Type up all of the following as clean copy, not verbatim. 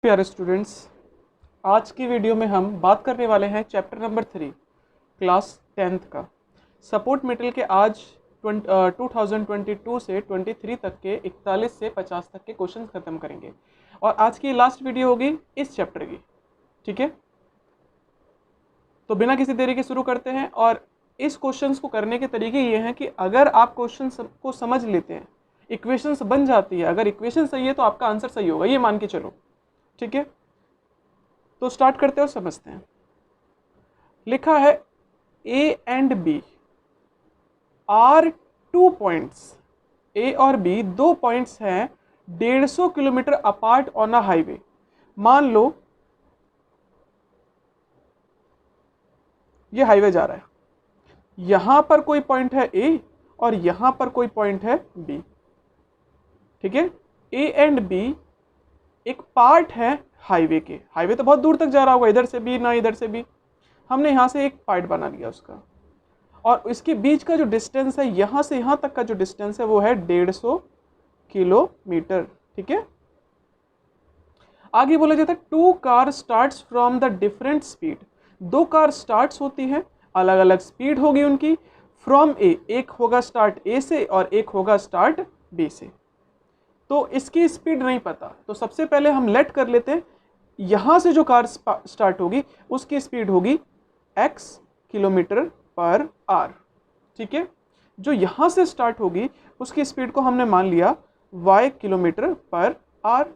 प्यारे स्टूडेंट्स, आज की वीडियो में हम बात करने वाले हैं चैप्टर नंबर 3 क्लास 10th का सपोर्ट मेटेरियल के। आज 2022 से 23 तक के 41 से 50 तक के क्वेश्चंस खत्म करेंगे और आज की लास्ट वीडियो होगी इस चैप्टर की। ठीक है, तो बिना किसी देरी के शुरू करते हैं। और इस क्वेश्चंस को करने के तरीके ये हैं कि अगर आप क्वेश्चन को समझ लेते हैं, इक्वेशंस बन जाती है, अगर इक्वेशन सही है तो आपका आंसर सही होगा, ये मान के चलो। ठीक है, तो स्टार्ट करते हैं और समझते हैं। लिखा है A and B are 2 points. A और बी 2 पॉइंट्स हैं 150 kilometre apart on a highway. मान लो ये हाईवे जा रहा है, यहां पर कोई पॉइंट है ए और यहां पर कोई पॉइंट है बी। ठीक है, ए एंड बी एक पार्ट है हाईवे के। हाईवे तो बहुत दूर तक जा रहा होगा, इधर से भी ना इधर से भी। हमने यहां से एक पार्ट बना लिया उसका, और इसके बीच का जो डिस्टेंस है, यहां से यहां तक का जो डिस्टेंस है वो है 150 किलोमीटर। ठीक है, आगे बोला जाता है 2 car starts from the different speed. 2 car starts होती है, अलग अलग स्पीड होगी उनकी। फ्रॉम ए, एक होगा स्टार्ट ए से और एक होगा स्टार्ट बी से। तो इसकी स्पीड नहीं पता, तो सबसे पहले हम लेट कर लेते हैं, यहां से जो कार स्टार्ट होगी उसकी स्पीड होगी x किलोमीटर पर आर। ठीक है, जो यहां से स्टार्ट होगी उसकी स्पीड को हमने मान लिया y kilometre per hour.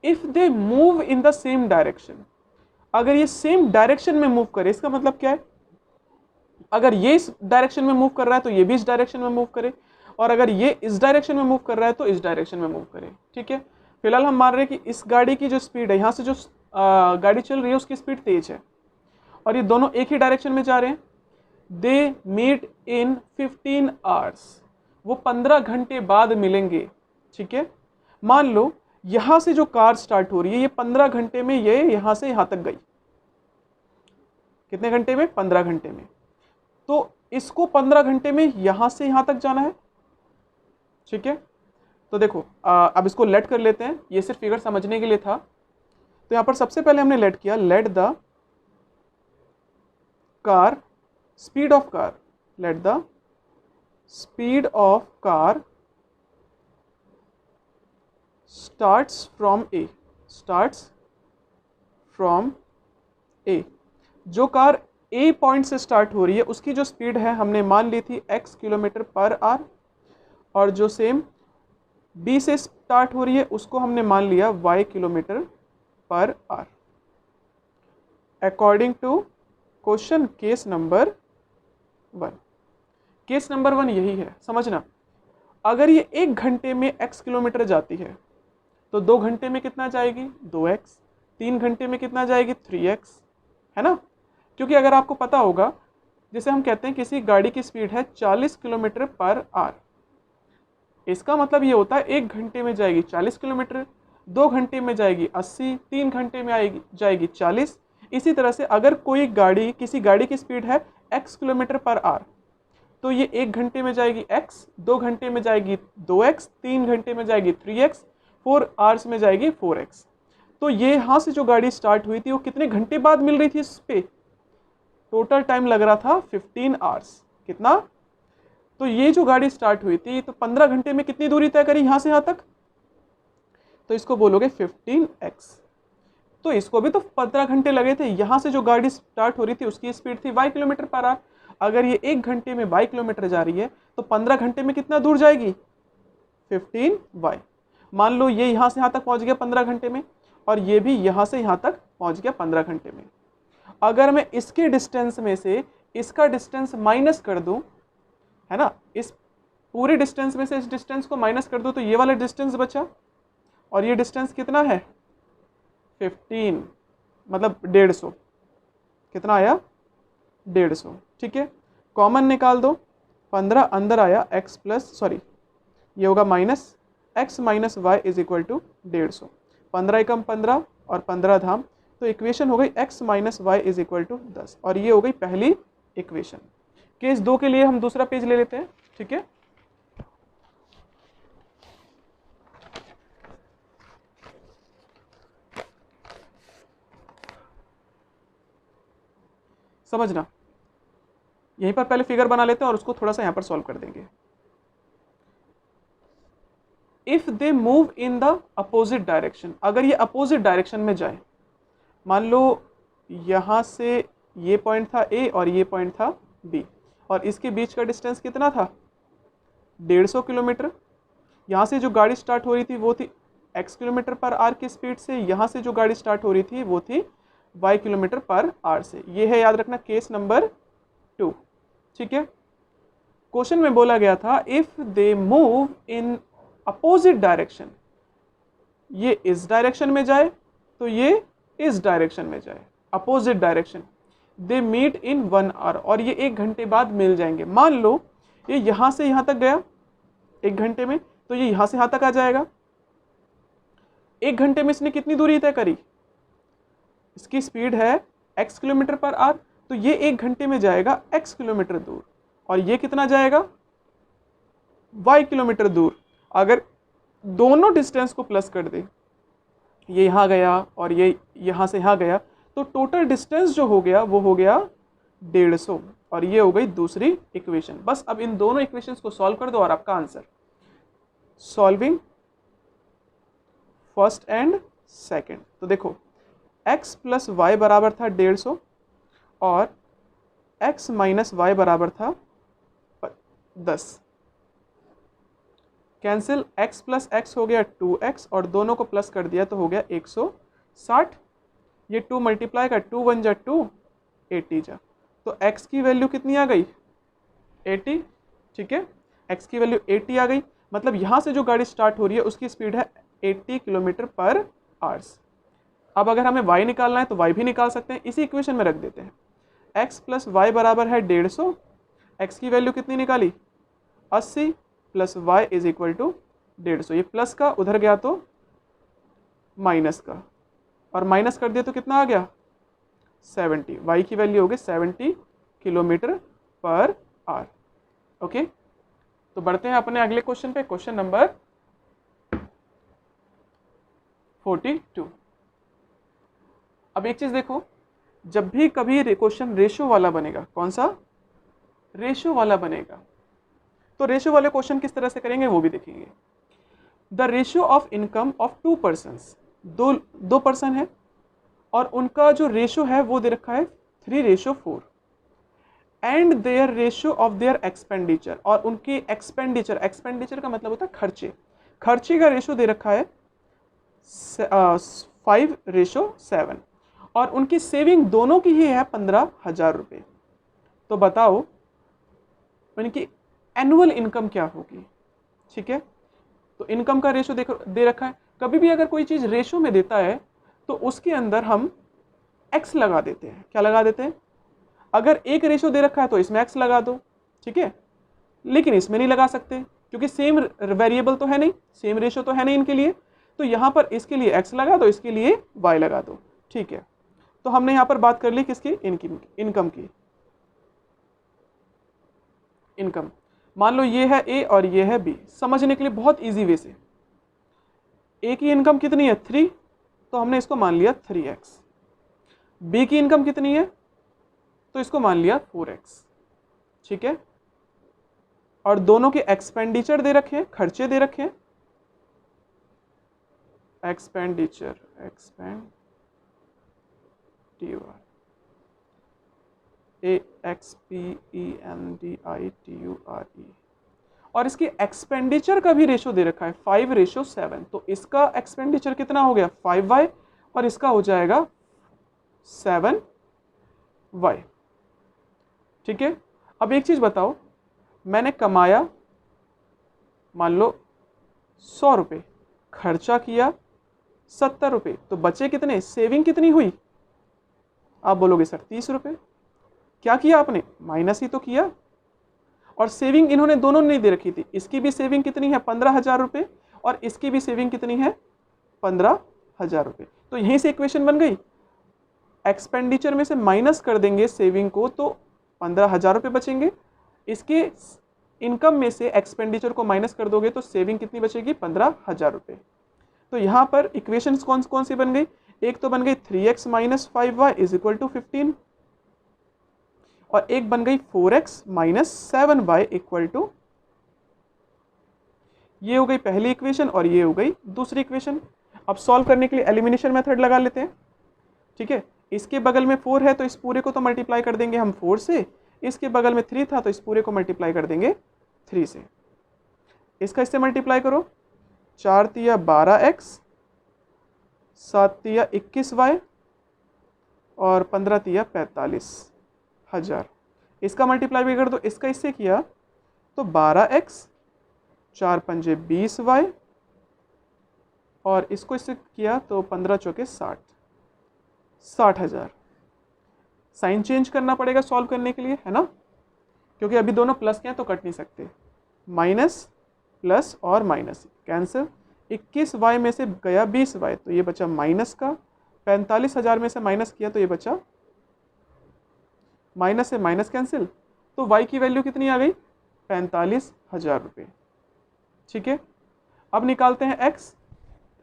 If they move in the same direction, अगर ये सेम डायरेक्शन में मूव करे, इसका मतलब क्या है, अगर ये इस डायरेक्शन में मूव कर रहा है तो ये भी इस डायरेक्शन में मूव करे, और अगर ये इस डायरेक्शन में मूव कर रहा है तो इस डायरेक्शन में मूव करे। ठीक है, फिलहाल हम मान रहे हैं कि इस गाड़ी की जो स्पीड है, यहां से जो गाड़ी चल रही है उसकी स्पीड तेज है और ये दोनों एक ही डायरेक्शन में जा रहे हैं। दे मीट इन 15 आवर्स, वो 15 घंटे बाद मिलेंगे। ठीक है, मान लो यहां से जो कार स्टार्ट हो रही है, ये 15 घंटे में ये यहां से यहां तक गई। कितने घंटे में? 15 घंटे में। तो इसको 15 घंटे में यहां से यहां तक जाना है। ठीक है, तो देखो अब इसको लेट कर लेते हैं, ये सिर्फ फिगर समझने के लिए था। तो यहां पर सबसे पहले हमने लेट किया, let the car speed of car, let the speed of car starts from A, starts from A. जो कार ए पॉइंट से स्टार्ट हो रही है उसकी जो स्पीड है हमने मान ली थी x किलोमीटर पर आर, और जो सेम बी से स्टार्ट हो रही है उसको हमने मान लिया y kilometre per hour. According to question case number 1, case number 1 यही है, समझना। अगर ये 1 घंटे में x किलोमीटर जाती है तो 2 घंटे में कितना जाएगी? 2x। 3 घंटे में कितना जाएगी? 3x, है ना। क्योंकि अगर आपको पता होगा, जैसे हम कहते हैं किसी गाड़ी की स्पीड है 40 किलोमीटर पर आर, इसका मतलब ये होता है 1 घंटे में जाएगी 40 किलोमीटर, 2 घंटे में जाएगी 80, 3 घंटे में आएगी जाएगी 40। इसी तरह से अगर कोई गाड़ी, किसी गाड़ी की स्पीड है x किलोमीटर पर आर, तो ये 1 घंटे में जाएगी x, 2 घंटे में जाएगी 2x, 3 घंटे में जाएगी 3x, 4 आवर्स में जाएगी 4x। तो ये यहाँ से जो गाड़ी स्टार्ट हुई थी वो कितने घंटे बाद मिल रही थी इस पे? टोटल टाइम लग रहा था 15 आवर्स। कितना? तो ये जो गाड़ी स्टार्ट हुई थी तो 15 घंटे में कितनी दूरी तय करी यहाँ से यहाँ तक? तो इसको बोलोगे 15x। तो इसको भी तो 15 घंटे लगे थे। यहाँ से जो गाड़ी स्टार्ट हो रही थी उसकी स्पीड थी y किलोमीटर पर आवर। अगर ये 1 घंटे में y किलोमीटर जा रही है तो 15 घंटे में कितना दूर जाएगी? 15y। मान लो ये यहाँ से यहाँ तक पहुँच गया 15 घंटे में, और ये भी यहाँ से यहाँ तक पहुँच गया 15 घंटे में। अगर मैं इसके डिस्टेंस में से इसका डिस्टेंस माइनस कर दूं, है ना, इस पूरे डिस्टेंस में से इस डिस्टेंस को माइनस कर दूं, तो ये वाला डिस्टेंस बचा, और ये डिस्टेंस कितना है? 15, मतलब 150। कितना आया? 150। ठीक है, कॉमन निकाल दो, 15 अंदर आया, x प्लस, सॉरी ये होगा minus x minus Y is equal to 150। 15 एकम 15 और 15 धाम, तो इक्वेशन हो गई x minus Y is equal to 10, और ये हो गई पहली इक्वेशन। केस 2 के लिए हम दूसरा पेज ले लेते हैं। ठीक है, समझना, यहीं पर पहले फिगर बना लेते हैं और उसको थोड़ा सा यहाँ पर सॉल्व कर देंगे। If they move in the opposite direction, अगर ये अपोजिट डायरेक्शन में जाए, मान लो यहाँ से ये पॉइंट था ए और ये पॉइंट था बी, और इसके बीच का डिस्टेंस कितना था 150 किलोमीटर। यहाँ से जो गाड़ी स्टार्ट हो रही थी वो थी x किलोमीटर पर आवर की स्पीड से, यहाँ से जो गाड़ी स्टार्ट हो रही थी वो थी y किलोमीटर पर आवर से। ये है याद रखना केस नंबर 2, ठीक है। क्वेश्चन में बोला गया था if they move in opposite direction, ये इस डायरेक्शन में जाए तो ये इस डायरेक्शन में जाए, opposite direction, they meet in 1 hour, और ये 1 घंटे बाद मिल जाएंगे। मान लो ये यहां से यहां तक गया 1 घंटे में, तो ये यहां से यहां तक आ जाएगा। 1 घंटे में इसने कितनी दूरी तय करी, इसकी स्पीड है x किलोमीटर पर आवर, तो ये 1 घंटे में जाएगा x किलोमीटर दूर, और ये कितना जाएगा y किलोमीटर दूर। अगर दोनों डिस्टेंस को प्लस कर दे, ये यहाँ गया और ये यहाँ से यहाँ गया, तो टोटल डिस्टेंस जो हो गया वो हो गया 150, और ये हो गई दूसरी इक्वेशन। बस अब इन दोनों इक्वेशंस को सॉल्व कर दो और आपका answer. Solving first and second, तो देखो x प्लस वाई बराबर था 150 और x माइनस वाई बराबर था 10। कैंसिल, x प्लस x हो गया 2x और दोनों को प्लस कर दिया तो हो गया 160। ये 2 मल्टीप्लाई का 2 1 जा 2, 80 जा, तो x की वैल्यू कितनी आ गई 80, ठीक है। x की वैल्यू 80 आ गई, मतलब यहाँ से जो गाड़ी स्टार्ट हो रही है उसकी स्पीड है 80 किलोमीटर पर आवर्स। अब अगर हमें y निकालना है तो y भी निकाल सकते हैं, इसी इक्वेशन में रख देते हैं। x प्लस वाई बराबर है 150, x की वैल्यू कितनी निकाली 80 plus y is equal to 150। ये प्लस का उधर गया तो माइनस का, और माइनस कर दिया तो कितना आ गया 70, y की वैल्यू हो गई 70 किलोमीटर पर आवर। ओके, तो बढ़ते हैं अपने अगले क्वेश्चन पे, क्वेश्चन नंबर 42। अब एक चीज देखो, जब भी कभी क्वेश्चन रेशो वाला बनेगा, कौन सा रेशो वाला बनेगा, तो रेशो वाले क्वेश्चन किस तरह से करेंगे वो भी देखेंगे। The ratio of income of 2 persons, दो पर्सन है और उनका जो रेशो है वो दे रखा है 3:4, and their ratio of their expenditure, और उनकी एक्सपेंडिचर का मतलब होता है खर्चे का रेशो दे रखा है 5:7, और उनकी सेविंग दोनों की ही है 15,000 रुपये। तो बताओ उनकी एनुअल इनकम क्या होगी, ठीक है। तो इनकम का रेशो देखो दे रखा है। कभी भी अगर कोई चीज़ रेशो में देता है तो उसके अंदर हम x लगा देते हैं। क्या लगा देते हैं, अगर एक रेशो दे रखा है तो इसमें x लगा दो, ठीक है, लेकिन इसमें नहीं लगा सकते क्योंकि सेम वेरिएबल तो है नहीं, सेम रेशो तो है नहीं इनके लिए, तो यहाँ पर इसके लिए x लगा दो, इसके लिए y लगा दो, ठीक है। तो हमने यहाँ पर बात कर ली किसकी, इनकम की। इनकम मान लो ये है a और ये है b, समझने के लिए बहुत इजी वे से, a की इनकम कितनी है 3, तो हमने इसको मान लिया 3x, b की इनकम कितनी है तो इसको मान लिया 4x, ठीक है। और दोनों के एक्सपेंडिचर दे रखे हैं, खर्चे दे रखे हैं, एक्सपेंडिचर AXPENDITURE, और इसकी एक्सपेंडिचर का भी रेशो दे रखा है 5:7, तो इसका एक्सपेंडिचर कितना हो गया 5y और इसका हो जाएगा 7y, ठीक है। अब एक चीज बताओ, मैंने कमाया मान लो 100 रुपये, खर्चा किया 70 रुपये, तो बचे कितने, सेविंग कितनी हुई, आप बोलोगे सर 30 रुपये। क्या किया आपने, माइनस ही तो किया, और सेविंग इन्होंने दोनों नहीं दे रखी थी, इसकी भी सेविंग कितनी है 15,000 रुपये और इसकी भी सेविंग कितनी है 15,000 रुपये। तो यहीं से इक्वेशन बन गई, एक्सपेंडिचर में से माइनस कर देंगे सेविंग को तो 15,000 रुपये बचेंगे, इसके इनकम में से एक्सपेंडिचर को माइनस कर दोगे तो सेविंग कितनी बचेगी 15,000 रुपये। तो यहाँ पर इक्वेशंस कौन सी बन गई, एक तो बन गई 3x minus 5y is equal to 15, और एक बन गई 4x minus 7y equal to, ये हो गई पहली इक्वेशन और ये हो गई दूसरी इक्वेशन। अब सॉल्व करने के लिए एलिमिनेशन मेथड लगा लेते हैं, ठीक है। इसके बगल में 4 है तो इस पूरे को तो मल्टीप्लाई कर देंगे हम 4 से, इसके बगल में 3 था तो इस पूरे को मल्टीप्लाई कर देंगे 3 से। इसका इससे मल्टीप्लाई करो, 4 तिया 12x, 7 तिया 21y और 15 तिया 45,000। इसका मल्टीप्लाई भी कर दो, इसका इससे किया तो 12x, 4 पंजे 20y और इसको इससे किया तो 15 चौके 60,000। साइन चेंज करना पड़ेगा सॉल्व करने के लिए, है ना, क्योंकि अभी दोनों प्लस के हैं तो कट नहीं सकते। माइनस प्लस और माइनस कैंसिल, 21y में से गया 20y तो ये बचा माइनस का, 45,000 में से माइनस किया तो ये बचा, माइनस से माइनस कैंसिल, तो y की वैल्यू कितनी आ गई, 45,000 रुपये, ठीक है। अब निकालते हैं x।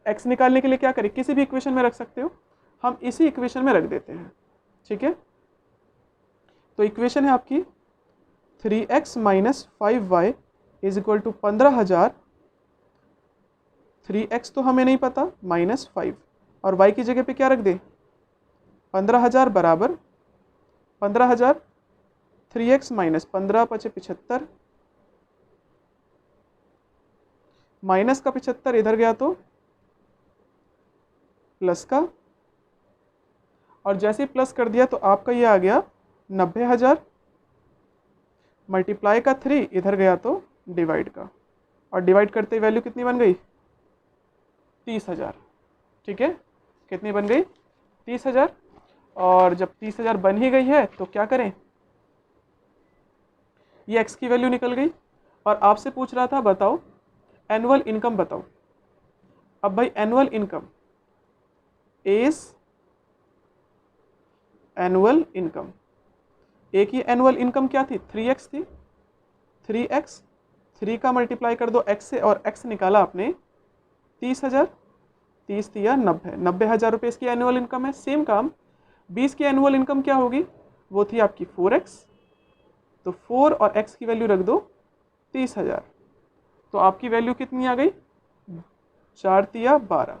x निकालने के लिए क्या करें, किसी भी इक्वेशन में रख सकते हो, हम इसी इक्वेशन में रख देते हैं, ठीक है। तो इक्वेशन है आपकी 3x minus 5y is equal to 15,000, 3x तो हमें नहीं पता, माइनस 5 और y की जगह पे क्या रख दे, 15,000 बराबर 15,000, 3x माइनस 15 पचे 75, माइनस का 75 इधर गया तो प्लस का, और जैसे ही प्लस कर दिया तो आपका ये आ गया 90,000, मल्टीप्लाई का 3 इधर गया तो डिवाइड का, और डिवाइड करते वैल्यू कितनी बन गई, 30,000, ठीक है। कितनी बन गई, 30,000। और जब 30,000 बन ही गई है तो क्या करें, ये x की वैल्यू निकल गई और आपसे पूछ रहा था बताओ एनुअल इनकम बताओ। अब भाई annual income is annual income, एक ही एनुअल इनकम क्या थी, 3x थी, 3x, 3 का मल्टीप्लाई कर दो x से और x निकाला आपने 30,000, 30 दिया 90,000 रुपये इसकी एनुअल इनकम है। सेम काम 20 की एनुअल इनकम क्या होगी, वो थी आपकी 4x, तो 4 और x की वैल्यू रख दो 30,000, तो आपकी वैल्यू कितनी आ गई, 4 तिया 12,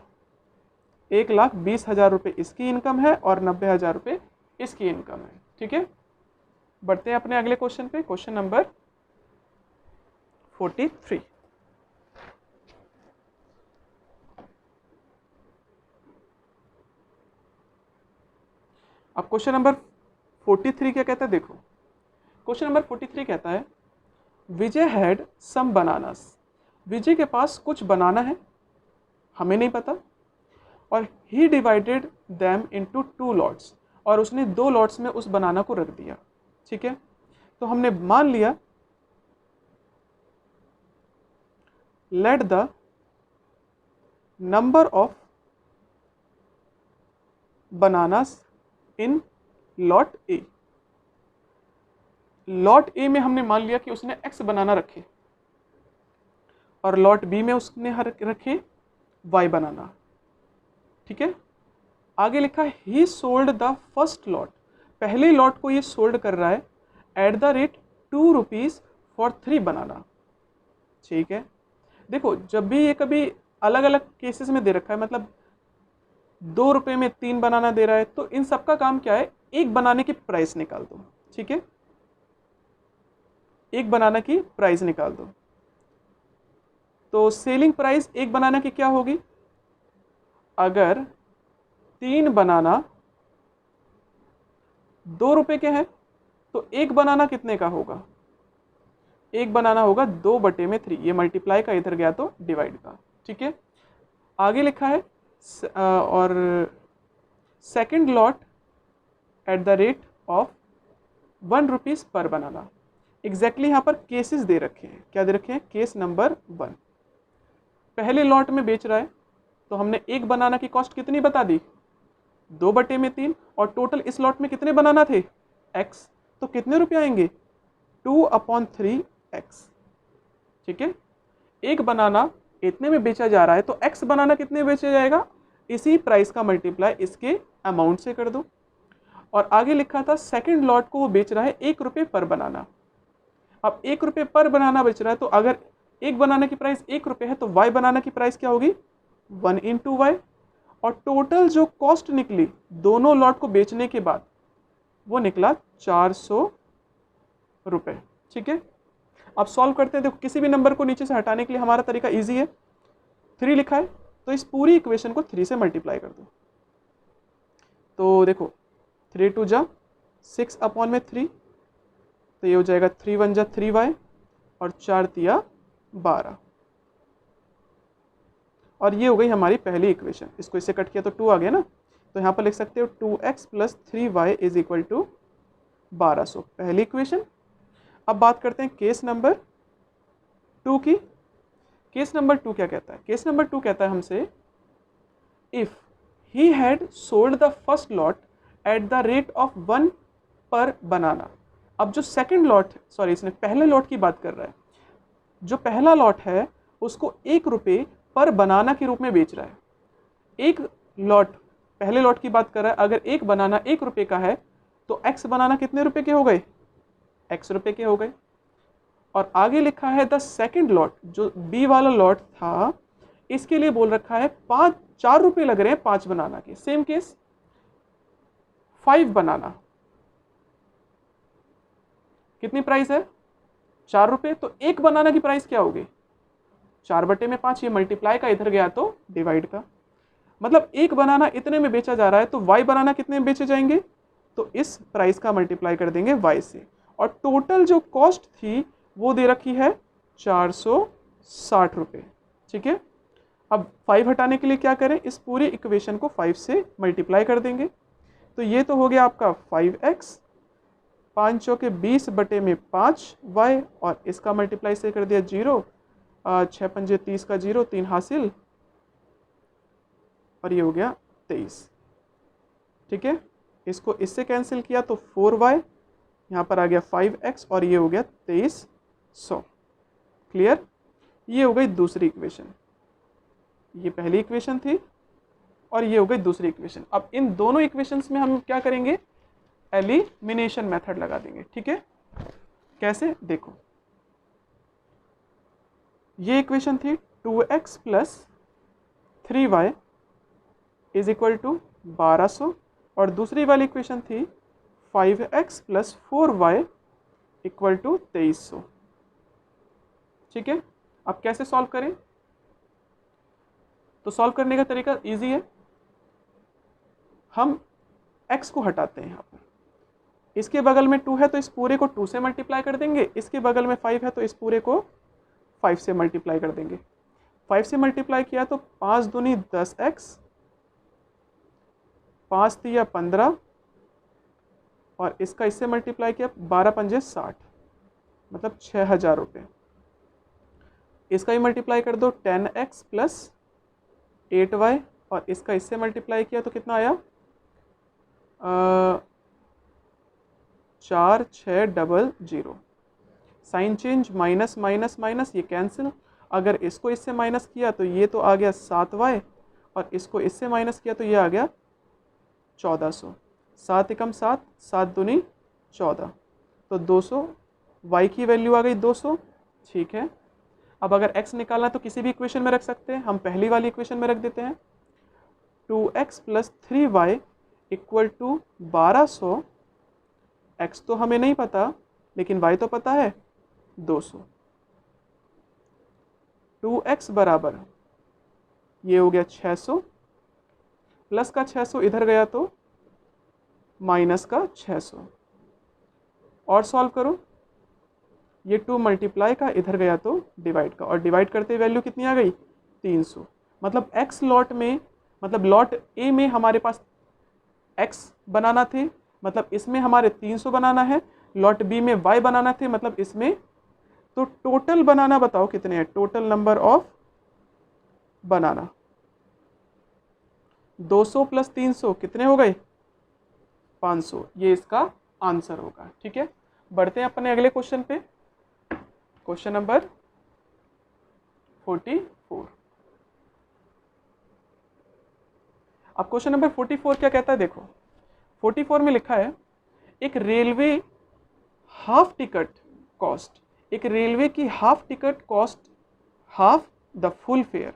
1,20,000 रुपये इसकी इनकम है और 90,000 रुपये इसकी इनकम है, ठीक है। बढ़ते हैं अपने अगले क्वेश्चन पे, क्वेश्चन नंबर 43। अब क्वेश्चन नंबर 43 क्या कहता है, देखो क्वेश्चन नंबर 43 कहता है विजय हैड सम बनानास, विजय के पास कुछ बनाना है, हमें नहीं पता, और ही डिवाइडेड दैम इनटू 2 लॉट्स, और उसने 2 लॉट्स में उस बनाना को रख दिया, ठीक है। तो हमने मान लिया let the number of bananas in lot A, lot A में हमने मान लिया कि उसने x बनाना रखे और लॉट बी में उसने रखे y बनाना, ठीक है। आगे लिखा है ही सोल्ड द फर्स्ट लॉट, पहले लॉट को ये सोल्ड कर रहा है at the rate 2 rupees for 3 बनाना, ठीक है। देखो जब भी ये कभी अलग अलग केसेस में दे रखा है, मतलब 2 रुपये में 3 बनाना दे रहा है, तो इन सब का काम क्या है, एक बनाने की प्राइस निकाल दो, ठीक है, एक बनाना की प्राइस निकाल दो। तो सेलिंग प्राइस एक बनाना की क्या होगी, अगर 3 बनाना 2 रुपये के हैं तो एक बनाना कितने का होगा, एक बनाना होगा 2/3, ये मल्टीप्लाई का इधर गया तो डिवाइड का, ठीक है। आगे लिखा है और second lot at the rate of 1 rupees पर बनाना। एग्जैक्टली यहाँ पर केसेस दे रखे हैं, क्या दे रखे हैं, केस नंबर 1, पहले लॉट में बेच रहा है तो हमने एक बनाना की कॉस्ट कितनी बता दी, 2/3, और टोटल इस लॉट में कितने बनाना थे, x, तो कितने रुपये आएंगे, 2/3x, ठीक है। एक बनाना इतने में बेचा जा रहा है तो x बनाना कितने बेचा जाएगा, इसी प्राइस का मल्टीप्लाई इसके अमाउंट से कर दो। और आगे लिखा था सेकंड लॉट को वो बेच रहा है 1 रुपये पर बनाना। अब 1 रुपये पर बनाना बेच रहा है, तो अगर एक बनाना की प्राइस 1 रुपये है तो वाई बनाना की प्राइस क्या होगी 1 इंटू वाई। और टोटल जो कॉस्ट निकली दोनों लॉट को बेचने के बाद वो निकला 400 रुपये। ठीक है, अब सॉल्व करते हैं। देखो किसी भी नंबर को नीचे से हटाने के लिए हमारा तरीका इजी है। 3 लिखा है तो इस पूरी इक्वेशन को 3 से मल्टीप्लाई कर दो। तो देखो 3 टू जा 6 अपॉन में 3, तो ये हो जाएगा 3 1 जा 3y और 4 तिया 12। और ये हो गई हमारी पहली इक्वेशन। इसको इससे कट किया तो 2 आ गया ना, तो यहाँ पर लिख सकते हो 2x plus 3y is equal to 1200, पहली इक्वेशन। अब बात करते हैं केस नंबर 2 की। केस नंबर 2 क्या कहता है? केस नंबर 2 कहता है हमसे if he had sold the first lot at the rate of 1 पर बनाना। अब जो सेकंड लॉट, सॉरी इसने पहले लॉट की बात कर रहा है, जो पहला लॉट है उसको 1 रुपये पर बनाना के रूप में बेच रहा है। एक लॉट, पहले लॉट की बात कर रहा है, अगर एक बनाना 1 रुपये का है तो x बनाना कितने रुपए के हो गए? x रुपये के हो गए। और आगे लिखा है द सेकंड लॉट, जो बी वाला लॉट था, इसके लिए बोल रखा है 4 रुपये लग रहे हैं 5 बनाना के। सेम केस 5 बनाना, कितनी प्राइस है? 4 रुपये। तो एक बनाना की प्राइस क्या होगी? 4/5। ये मल्टीप्लाई का इधर गया तो डिवाइड का, मतलब एक बनाना इतने में बेचा जा रहा है तो y बनाना कितने में बेचे जाएंगे? तो इस प्राइस का मल्टीप्लाई कर देंगे y से। और टोटल जो कॉस्ट थी वो दे रखी है 460 रुपये। ठीक है, अब 5 हटाने के लिए क्या करें? इस पूरी इक्वेशन को 5 से मल्टीप्लाई कर देंगे। तो ये तो हो गया आपका 5x, 5 चौके 20/5y, और इसका मल्टीप्लाई से कर दिया 0, 6 पंजे 30 का 0, 3 हासिल, और ये हो गया 23। ठीक है, इसको इससे कैंसिल किया तो 4y, यहाँ पर आ गया 5x, और ये हो गया 2300। क्लियर? ये हो गई दूसरी इक्वेशन। ये पहली इक्वेशन थी और ये हो गई दूसरी इक्वेशन। अब इन दोनों इक्वेशंस में हम क्या करेंगे? एलिमिनेशन मेथड लगा देंगे। ठीक है, कैसे? देखो ये इक्वेशन थी 2x plus 3y is equal to 1200, और दूसरी वाली इक्वेशन थी 5x plus 4y equal to 2300। ठीक है, अब कैसे सॉल्व करें? तो सॉल्व करने का तरीका इजी है। हम x को हटाते हैं यहाँ पर, इसके बगल में 2 है तो इस पूरे को 2 से मल्टीप्लाई कर देंगे, इसके बगल में 5 है तो इस पूरे को 5 से मल्टीप्लाई कर देंगे। 5 से मल्टीप्लाई किया तो 5 दूनी 10x, 5 तिया 15, और इसका इससे मल्टीप्लाई किया 12 पंजे 60, मतलब 6000 रुपये। इसका ही मल्टीप्लाई कर दो 10x प्लस 8y, और इसका इससे मल्टीप्लाई किया तो कितना आया? 4600। Sign change, minus minus minus, ये कैंसिल। अगर इसको इससे माइनस किया तो ये तो आ गया 7y, और इसको इससे माइनस किया तो ये आ गया 1400। 7 एकम 7, 7 दूनी 14, तो 200। y की वैल्यू आ गई 200। ठीक है, अब अगर x निकालना तो किसी भी इक्वेशन में रख सकते हैं, हम पहली वाली इक्वेशन में रख देते हैं। 2x plus 3y equal to 1200। x तो हमें नहीं पता लेकिन y तो पता है 200। 2x बराबर ये हो गया 600, प्लस का 600 इधर गया तो माइनस का 600। और सॉल्व करो, ये 2 मल्टीप्लाई का इधर गया तो डिवाइड का, और डिवाइड करते वैल्यू कितनी आ गई? 300। मतलब x लॉट में, मतलब लॉट ए में हमारे पास x बनाना थे, मतलब इसमें हमारे 300 बनाना है। लॉट बी में y बनाना थे, मतलब इसमें। तो टोटल बनाना बताओ कितने हैं? Total number of banana 200 plus 300 कितने हो गए? 500। ये इसका आंसर होगा। ठीक है, बढ़ते हैं अपने अगले क्वेश्चन पे। Question number 44। अब क्वेश्चन नंबर 44 क्या कहता है? देखो 44 में लिखा है एक रेलवे हाफ टिकट कॉस्ट, एक रेलवे की half ticket cost half the full fair.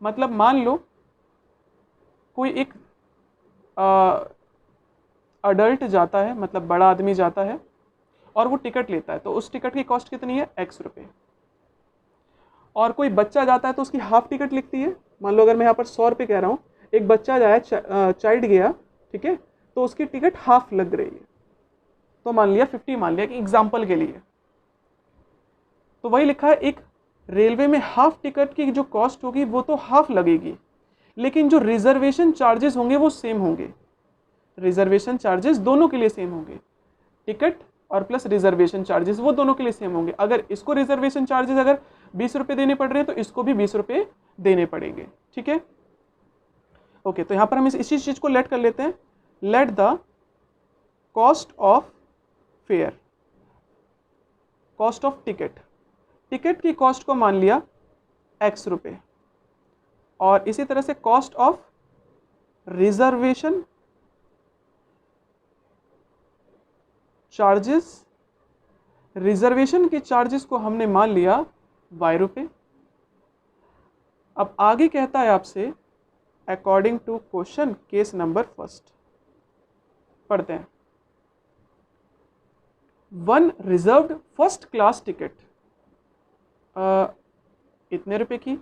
मतलब मान लो कोई एक अडल्ट जाता है, मतलब बड़ा आदमी जाता है और वो टिकट लेता है, तो उस टिकट की कॉस्ट कितनी है, एक्स रुपये। और कोई बच्चा जाता है तो उसकी हाफ टिकट लिखती है। मान लो अगर मैं यहाँ पर 100 रुपये कह रहा हूँ, एक बच्चा जाए, चाइल्ड गया, ठीक है, तो उसकी टिकट हाफ लग रही है, तो मान लिया 50 मान लिया कि एग्जाम्पल के लिए। तो वही लिखा है एक रेलवे में हाफ टिकट की जो कॉस्ट होगी वो तो हाफ लगेगी, लेकिन जो रिजर्वेशन चार्जेस होंगे वो सेम होंगे। रिजर्वेशन चार्जेस दोनों के लिए सेम होंगे, टिकट और प्लस रिजर्वेशन चार्जेस वो दोनों के लिए सेम होंगे। अगर इसको रिजर्वेशन चार्जेस अगर 20 रुपये देने पड़ रहे हैं तो इसको भी 20 रुपये देने पड़ेंगे, ठीक है। ओके, तो यहां पर हम इसी चीज को लेट कर लेते हैं, let the cost of fair, cost of ticket, ticket की कॉस्ट को मान लिया एक्स रुपये, और इसी तरह से cost of reservation charges, reservation के चार्जेस को हमने मान लिया वाई रुपये। अब आगे कहता है आपसे according to question case number first, पढ़ते हैं। One reserved first class ticket, इतने रुपए की।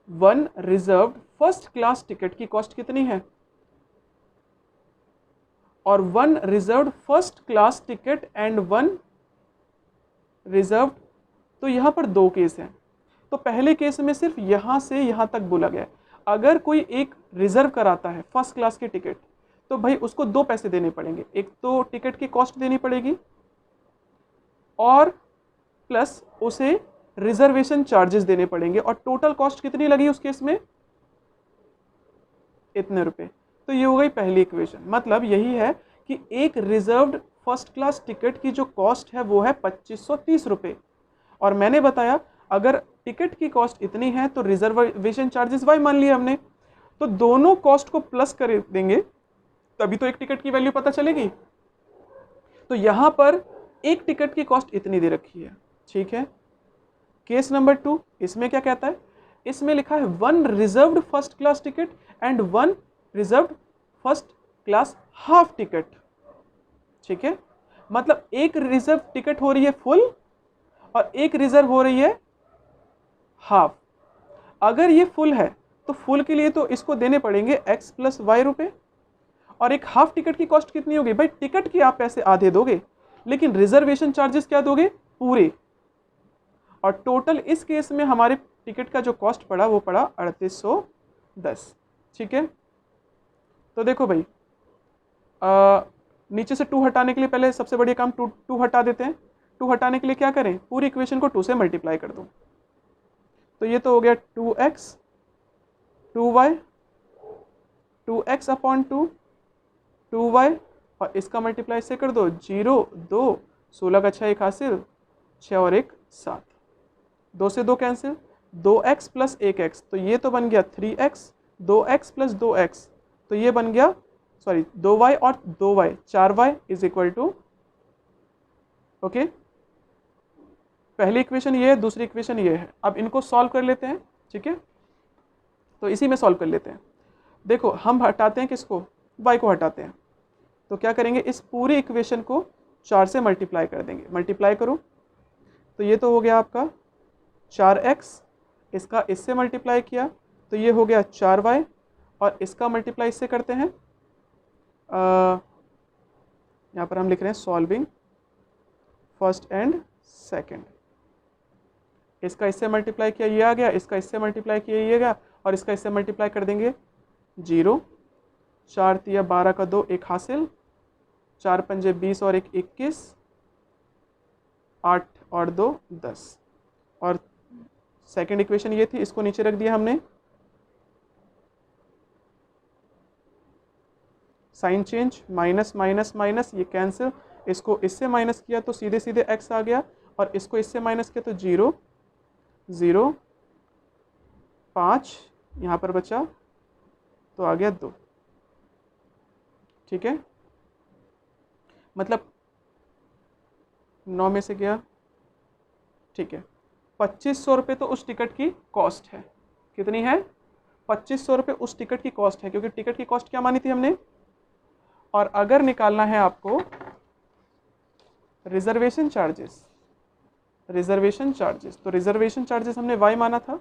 One reserved first class ticket की कॉस्ट कितनी है, और one reserved first class ticket and one reserved, तो यहां पर दो केस हैं। तो पहले केस में सिर्फ यहां से यहां तक बोला गया है। अगर कोई एक रिजर्व कराता है फर्स्ट क्लास की टिकट, तो भाई उसको दो पैसे देने पड़ेंगे, एक तो टिकट की कॉस्ट देनी पड़ेगी और प्लस उसे रिजर्वेशन चार्जेस देने पड़ेंगे, और टोटल कॉस्ट कितनी लगी उस केस में, इतने रुपए। तो ये हो गई पहली इक्वेशन। मतलब यही है कि एक रिजर्व्ड फर्स्ट क्लास टिकट की जो कॉस्ट है वो है 2530 रुपये, और मैंने बताया अगर टिकट की कॉस्ट इतनी है तो रिजर्वेशन चार्जेस वाई मान लिया हमने, तो दोनों कॉस्ट को प्लस कर देंगे तभी तो एक टिकट की वैल्यू पता चलेगी। तो यहां पर एक टिकट की कॉस्ट इतनी दे रखी है, ठीक है। केस नंबर 2, इसमें क्या कहता है, इसमें लिखा है one reserved first class ticket and one reserved first class half ticket, ठीक है। मतलब एक रिजर्व टिकट हो रही है फुल और एक रिजर्व हो रही है हाफ। अगर ये फुल है तो फुल के लिए तो इसको देने पड़ेंगे x प्लस वाई रुपये, और एक हाफ टिकट की कॉस्ट कितनी होगी, भाई टिकट की आप पैसे आधे दोगे लेकिन रिजर्वेशन चार्जेस क्या दोगे, पूरे। और टोटल इस केस में हमारे टिकट का जो कॉस्ट पड़ा वो पड़ा 3810, ठीक है। तो देखो भाई, नीचे से 2 हटाने के लिए पहले सबसे बढ़िया काम 2 हटा देते हैं। 2 हटाने के लिए क्या करें, पूरी इक्वेशन को 2 से मल्टीप्लाई कर दो। तो ये तो हो गया 2x 2y 2x upon 2 2y, और इसका मल्टीप्लाई से कर दो, 0 2 16 का 6 एक हासिल, 6 और 1 7, 2 से 2 कैंसिल, 2x प्लस 1x, तो ये तो बन गया 3x, 2x प्लस 2x, तो ये बन गया 2y और 2y 4y is equal to, okay. पहली इक्वेशन ये है, दूसरी इक्वेशन ये है। अब इनको सॉल्व कर लेते हैं, ठीक है। तो इसी में सॉल्व कर लेते हैं। देखो हम हटाते हैं किसको, y को हटाते हैं, तो क्या करेंगे, इस पूरी इक्वेशन को 4 से मल्टीप्लाई कर देंगे। मल्टीप्लाई करो तो ये तो हो गया आपका 4x, इसका इससे मल्टीप्लाई किया तो ये हो गया 4y, और इसका मल्टीप्लाई इससे करते हैं, यहाँ पर हम लिख रहे हैं सॉल्विंग फर्स्ट एंड सेकंड। इसका इससे मल्टीप्लाई किया ये आ गया, इसका इससे मल्टीप्लाई किया ये गया, और इसका इससे मल्टीप्लाई कर देंगे 0, 4 तिया 12 का 2 एक हासिल, 4 पंजे 20 और 1 21, 8 और 2 10, और सेकंड इक्वेशन ये थी, इसको नीचे रख दिया हमने, sign change, minus minus minus ये कैंसिल, इसको इससे माइनस किया तो सीधे सीधे x आ गया, और इसको इससे माइनस किया तो 0 0 5 यहाँ पर बचा तो आ गया 2। ठीक है, मतलब 9 में से गया, ठीक है। 2500 रुपये तो उस टिकट की कॉस्ट है। कितनी है? 2500 रुपये उस टिकट की कॉस्ट है, क्योंकि टिकट की कॉस्ट क्या मानी थी हमने। और अगर निकालना है आपको रिजर्वेशन चार्जेस, रिजर्वेशन चार्जेस, तो रिजर्वेशन चार्जेस हमने y माना था,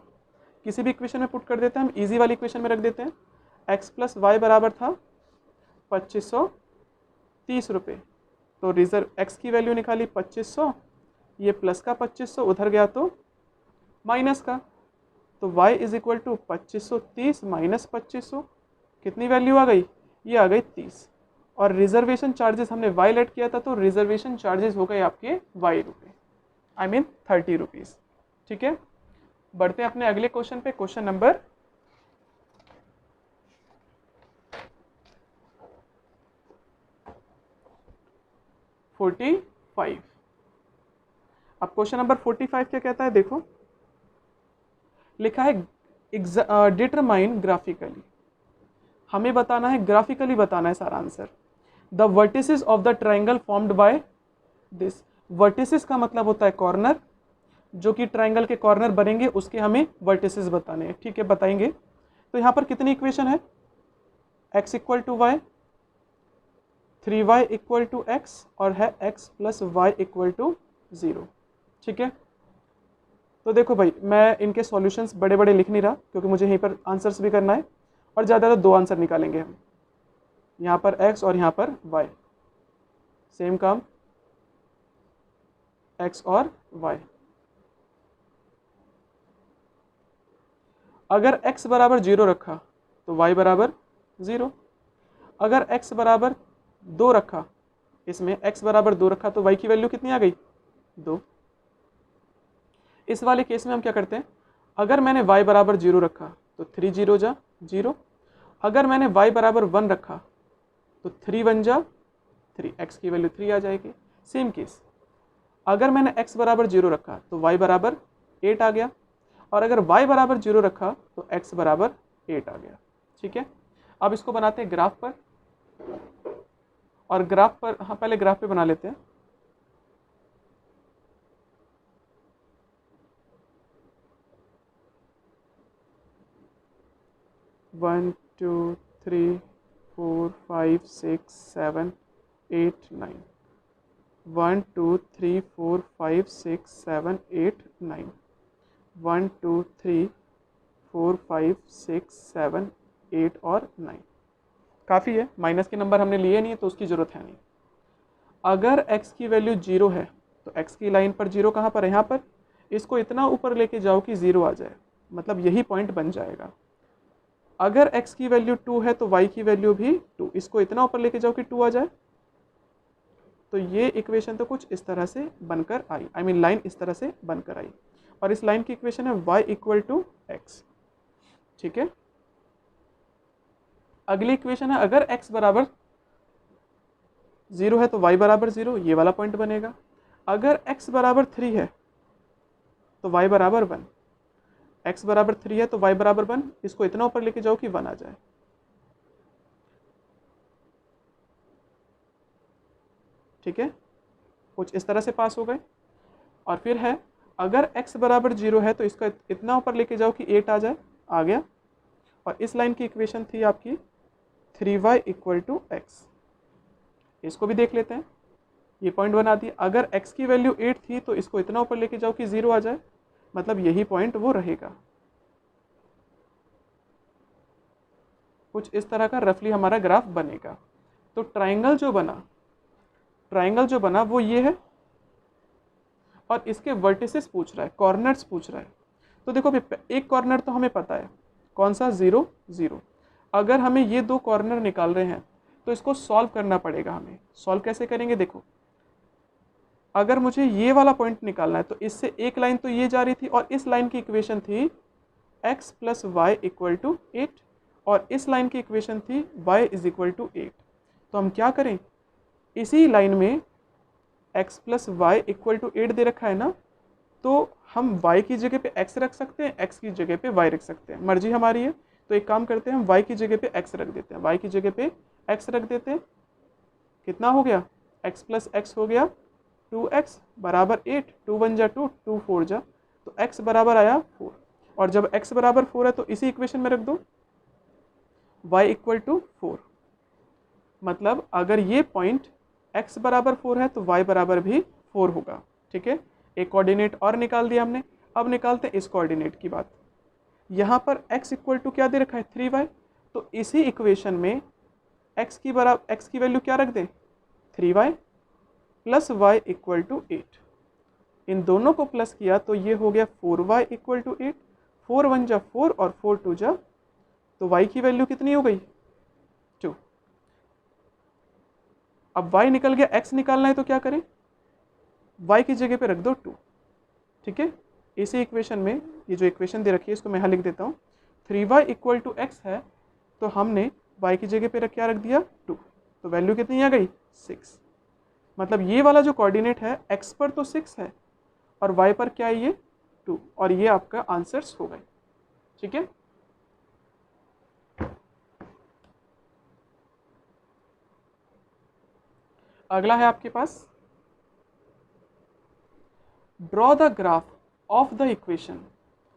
किसी भी इक्वेशन में पुट कर देते हैं हम, इजी वाली इक्वेशन में रख देते हैं। x प्लस वाई बराबर था 2530 रुपये, तो रिजर्व x की वैल्यू निकाली 2500, ये प्लस का 2500 उधर गया तो माइनस का, तो y is equal to 2530 minus 2500, कितनी वैल्यू आ गई? ये आ गई 30। और रिजर्वेशन चार्जेस हमने y लेट किया था, तो रिजर्वेशन चार्जेस हो गए आपके y रुपये, आई मीन 30 रुपीज़। ठीक है, बढ़ते हैं अपने अगले क्वेश्चन पे, क्वेश्चन नंबर 45। अब क्वेश्चन नंबर 45 क्या कहता है, देखो लिखा है डिटरमाइन ग्राफिकली, हमें बताना है, ग्राफिकली बताना है सारा answer. The vertices of the triangle formed by this, vertices का मतलब होता है कॉर्नर, जो कि ट्राइंगल के कॉर्नर बनेंगे उसके हमें वर्टिसेस बताने हैं। ठीक है, बताएंगे। तो यहाँ पर कितनी इक्वेशन है? x equal to y, 3y equal to x, और है x plus y equal to 0। ठीक है, तो देखो भाई, मैं इनके सॉल्यूशंस बड़े बड़े लिख नहीं रहा, क्योंकि मुझे यहीं पर आंसर्स भी करना है, और ज़्यादा तो 2 आंसर निकालेंगे हम, यहाँ पर x और यहाँ पर y, सेम काम, x और y। अगर x बराबर 0 रखा तो y बराबर 0, अगर x बराबर 2 रखा, इसमें x बराबर 2 रखा तो y की वैल्यू कितनी आ गई? 2। इस वाले केस में हम क्या करते हैं, अगर मैंने y बराबर 0 रखा तो 3 0 जा 0, अगर मैंने y बराबर 1 रखा तो 3 1 जा 3, x की वैल्यू 3 आ जाएगी। सेम केस, अगर मैंने x बराबर 0 रखा तो y बराबर 8 आ गया, और अगर y बराबर 0 रखा तो x बराबर 8 आ गया। ठीक है, अब इसको बनाते हैं ग्राफ पर, और ग्राफ पर, हाँ पहले ग्राफ पे बना लेते हैं। One two three four five six seven eight nine, 1 2 3 4 5 6 7 8 9, 1 2 3 4 5 6 7 8 और 9, काफ़ी है। माइनस के नंबर हमने लिए नहीं है तो उसकी ज़रूरत है नहीं। अगर x की वैल्यू 0 है तो x की लाइन पर 0 कहाँ पर है? यहाँ पर। इसको इतना ऊपर लेके जाओ कि 0 आ जाए, मतलब यही पॉइंट बन जाएगा। अगर x की वैल्यू 2 है तो y की वैल्यू भी 2, इसको इतना ऊपर लेके जाओ कि 2 आ जाए। तो ये इक्वेशन तो कुछ इस तरह से बनकर आई, आई मीन लाइन इस तरह से बनकर आई, और इस लाइन की इक्वेशन है y इक्वल टू एक्स। ठीक है, अगली इक्वेशन है, अगर x बराबर 0 है तो y बराबर 0, ये वाला पॉइंट बनेगा। अगर x बराबर 3 है तो y बराबर 1, x बराबर 3 है तो y बराबर 1, इसको इतना ऊपर लेके जाओ कि 1 आ जाए। ठीक है, कुछ इस तरह से पास हो गए। और फिर है, अगर x बराबर 0 है तो इसका इतना ऊपर लेके जाओ कि 8 आ जाए, आ गया। और इस लाइन की इक्वेशन थी आपकी 3y इक्वल टू एक्स, इसको भी देख लेते हैं, ये पॉइंट बना दिया। अगर x की वैल्यू 8 थी तो इसको इतना ऊपर लेके जाओ कि 0 आ जाए, मतलब यही पॉइंट वो रहेगा। कुछ इस तरह का रफली हमारा ग्राफ बनेगा। तो ट्राइंगल जो बना वो ये है, और इसके वर्टिसेस पूछ रहा है, कॉर्नर्स पूछ रहा है। तो देखो एक कॉर्नर तो हमें पता है, कौन सा? 0 0। अगर हमें ये 2 कॉर्नर निकाल रहे हैं तो इसको सॉल्व करना पड़ेगा हमें। सॉल्व कैसे करेंगे? देखो, अगर मुझे ये वाला पॉइंट निकालना है तो इससे एक लाइन तो ये जा रही थी, और इस लाइन की इक्वेशन थी x plus y equal to 8, और इस लाइन की इक्वेशन थी y इज इक्वल टू 8। तो हम क्या करें, इसी लाइन में x plus y equal to 8 दे रखा है ना, तो हम y की जगह पे x रख सकते हैं, x की जगह पे y रख सकते हैं, मर्जी हमारी है। तो एक काम करते हैं, हम y की जगह पे x रख देते हैं, y की जगह पे x रख देते हैं, कितना हो गया x प्लस एक्स हो गया 2x बराबर 8, 2 1 जा 2, 2 4 जा, तो x बराबर आया 4। और जब x बराबर 4 है तो इसी इक्वेशन में रख दो y इक्वल टू 4। मतलब अगर ये पॉइंट x बराबर 4 है तो y बराबर भी 4 होगा। ठीक है, एक कोऑर्डिनेट और निकाल दिया हमने। अब निकालते हैं इस कोऑर्डिनेट की बात। यहाँ पर x इक्वल टू क्या दे रखा है 3y, तो इसी इक्वेशन में x की वैल्यू क्या रख दें 3y plus y equal to 8। इन दोनों को प्लस किया तो ये हो गया 4y इक्वल टू 8, 4 1 जा 4 और 4 2 जा, तो y की वैल्यू कितनी हो गई 2। अब y निकल गया, x निकालना है तो क्या करें, y की जगह पे रख दो 2। ठीक है, इसी इक्वेशन में ये जो इक्वेशन दे रखी है इसको मैं यहाँ लिख देता हूँ। 3y इक्वल टू एक्स है तो हमने y की जगह पे क्या रख दिया 2, तो वैल्यू कितनी आ गई 6। मतलब ये वाला जो कोऑर्डिनेट है x पर तो 6 है और y पर क्या है ये 2, और ये आपका आंसर्स हो गए। ठीक है, अगला है आपके पास draw the graph of the equation.